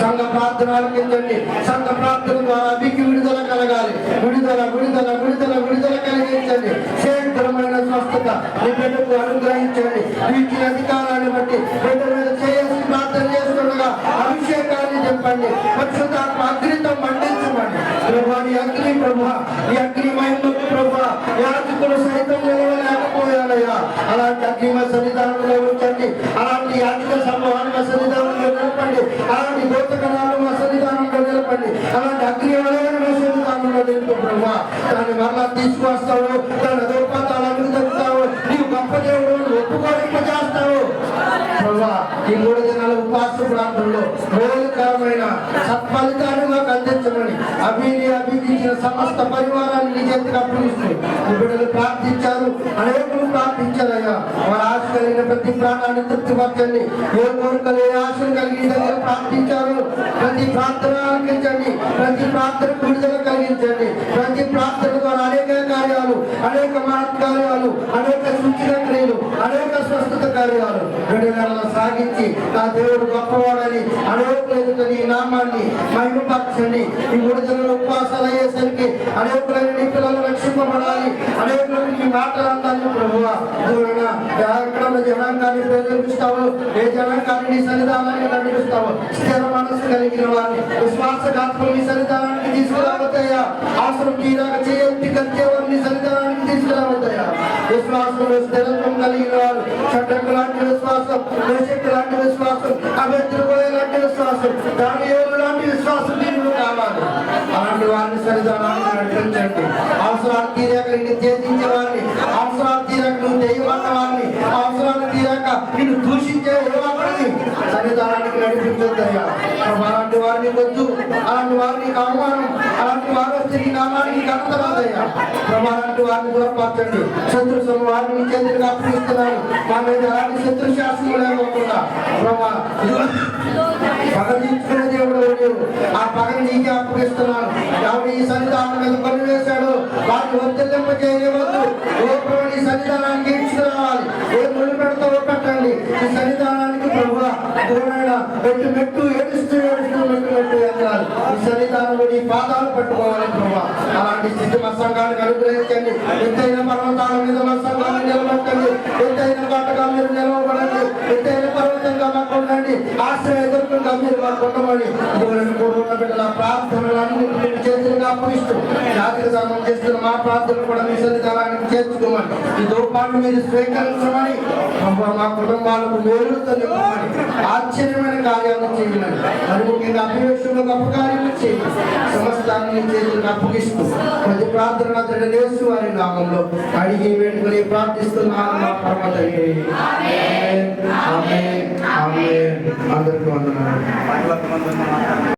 సంఘ ప్రార్థన ఆలకించండి సంఘ ప్రార్థన ద్వారా మీకు విడుదల కలగాలి విడుదల విడుదల విడుదల విడుదల కలిగించండి శీఘ్రమైన స్వస్థత నీ బిడ్డకు అనుగ్రహించండి వీటి అధికారాన్ని బట్టి బిడ్డ మీద చేయాల్సి ప్రార్థన చేస్తుండగా అభిషేకాన్ని చెప్పండి పరిశుద్ధాత్మ అగ్నితో మండించమని ప్రభా నీ అగ్ని ప్రభా నీ అగ్ని మహిమకు ప్రభా యాజకులు సైతం నిలవలేకపోయారయ్యా అలాంటి అగ్నిమ సన్నిధానంలో ఉంచండి అలాంటి యాజక సమూహాన్ని సన్నిధానంలో నిలపండి అలాంటి గోతకణాలు మా సన్నిధానంలో నిలపండి అలాంటి అగ్ని వలయాన్ని సన్నిధానంలో నిలుపు ప్రభా దాన్ని మరలా తీసుకొస్తావు దాని అదోపాతాలను తగ్గుతావు నీవు గొప్ప దేవుడు ఒప్పుకోనింపజేస్తావు ప్రభా ఈ 3 దినాల ఉపవాస ప్రాంతంలో మేలుకరమైన సత్ఫలితాన్ని మాకు అందించమని అభివృద్ధించిన సమస్త పరివారాన్ని నీ చేతికి అప్పగిస్తూ బిడ్డలు ప్రార్థించారు అనేకులు ప్రార్థించారయ్యా వారి ఆశ కలిగిన ప్రతి ప్రాణాన్ని తృప్తిపరచండి ఏ కోరికలు ఏ ఆశలు కలిగిన దగ్గర ప్రార్థించారు ప్రతి ప్రార్థన ఆలకించండి ప్రతి ప్రార్థనకు విడుదల కలిగించండి ప్రతి ప్రార్థన ద్వారా అనేక కార్యాలు అనేక మహత్కార్యాలు అనేక సూచన క్రియలు అనేక స్వస్థత కార్యాలు బిడ్డలను సాగించి నా దేవుడు గొప్పవాడని అనేకులు ఎదుటని ఈ నామాన్ని మహిమపరచండి ఈ 3 దినాల ఉపవాసాలు అయ్యేసరికి అనేకులైన నీ పిల్లలు రక్షింపబడాలి అనేకులకు నీ మాటలు అందాలి ప్రభువా ఎక్కడ జనాంగాన్ని ప్రేరేపిస్తావు ఏ జనాంగాన్ని నీ సన్నిధానాన్ని నడిపిస్తావు స్థిర మనసు కలిగిన వారిని విశ్వాసఘాతకులు నీ సన్నిధానానికి తీసుకురావద్దయ్యా అవసరం తీరాక చేయండి కచ్చేవారు నీ సన్నిధానానికి తీసుకురావద్దయ్యా విశ్వాసంలో స్థిరత్వం కలిగిన వారు షడ్రకు లాంటి విశ్వాసం దేశకు లాంటి విశ్వాసం అభ్యర్థులు లాంటి విశ్వాసం దానియేలు లాంటి విశ్వాసం దీనిలో కావాలి అలాంటి వారిని సన్నిధానాన్ని నడిపించండి అవసరాలు తీరాక నిన్ను ఛేదించే వారిని అవసరాలు తీరాక నువ్వు దెయ్యమన్న వారిని అవసరాలు తీరాక నిన్ను దూషించే వారిని సన్నిధానానికి నడిపించొద్దయ్యా అలాంటి వారిని వద్దు అలాంటి వారిని అవమానం అలాంటి వారు వచ్చి నీ నామానికి ఘనత రాదయ్యా అలాంటి వారిని దూరపరచండి శత్రు సమూహాన్ని నీ చేతులకు అప్పగిస్తున్నాను మా మీద అలాంటి శత్రు శాసనం లేకుండా ప్రభా పగదించుకునే దేవుడు నీవు ఆ పగని నీకే అప్పగిస్తున్నాను ఎవరు ఈ సన్నిధానం మీద పని వేశాడు వారిని వర్తిల్లింప చేయవద్దు ఓ ప్రభు నీ సన్నిధానానికి ఇచ్చుకురావాలి ఏ ముళ్ళు పెడతావో పెట్టండి ఈ సన్నిధానానికి ప్రభువా దూరైనా పెట్టు మెట్టు ఏడుస్తూ మెట్టు ఎక్కాలి ఈ సన్నిధానంలో నీ పాదాలు పట్టుకోవాలి ప్రభా అలాంటి స్థితి మా సంఘానికి అనుగ్రహించండి ఎత్తైన పర్వతాల మీద మా సంఘాన్ని నిలబెట్టండి ఎత్తైన బాటగా మీరు నిలవబడండి ఎత్తైన పర్వతంగా మాకు ఉండండి ఆశ్రయ ఎదుర్కొంగా మీరు మాకు ఉండమని ఉన్న బిడ్డల ప్రార్థనలన్నీ చేతులుగా అప్పగిస్తూ జాతికి ధర్మం చేస్తున్న మా ప్రార్థనలు కూడా మీ సన్నిధానానికి చేర్చుకోమని ఈ దూపాన్ని మీరు స్వీకరించమని మా కుటుంబాలకు మేలుతో నింపమని ఆశ్చర్యమైన కార్యాలను చేయమని మరి ముఖ్యంగా అభివేశంలో గొప్ప కార్యాలు చేయండి సమస్తాన్ని చేతులకు అప్పగిస్తూ ప్రతి ప్రార్థన యేసు వారి నామంలో అడిగి వేడుకొని ప్రార్థిస్తున్నాను మా పరమ తండ్రి ఆమేన్ ఆమేన్ ఆమేన్ అందరికీ వందనాలు.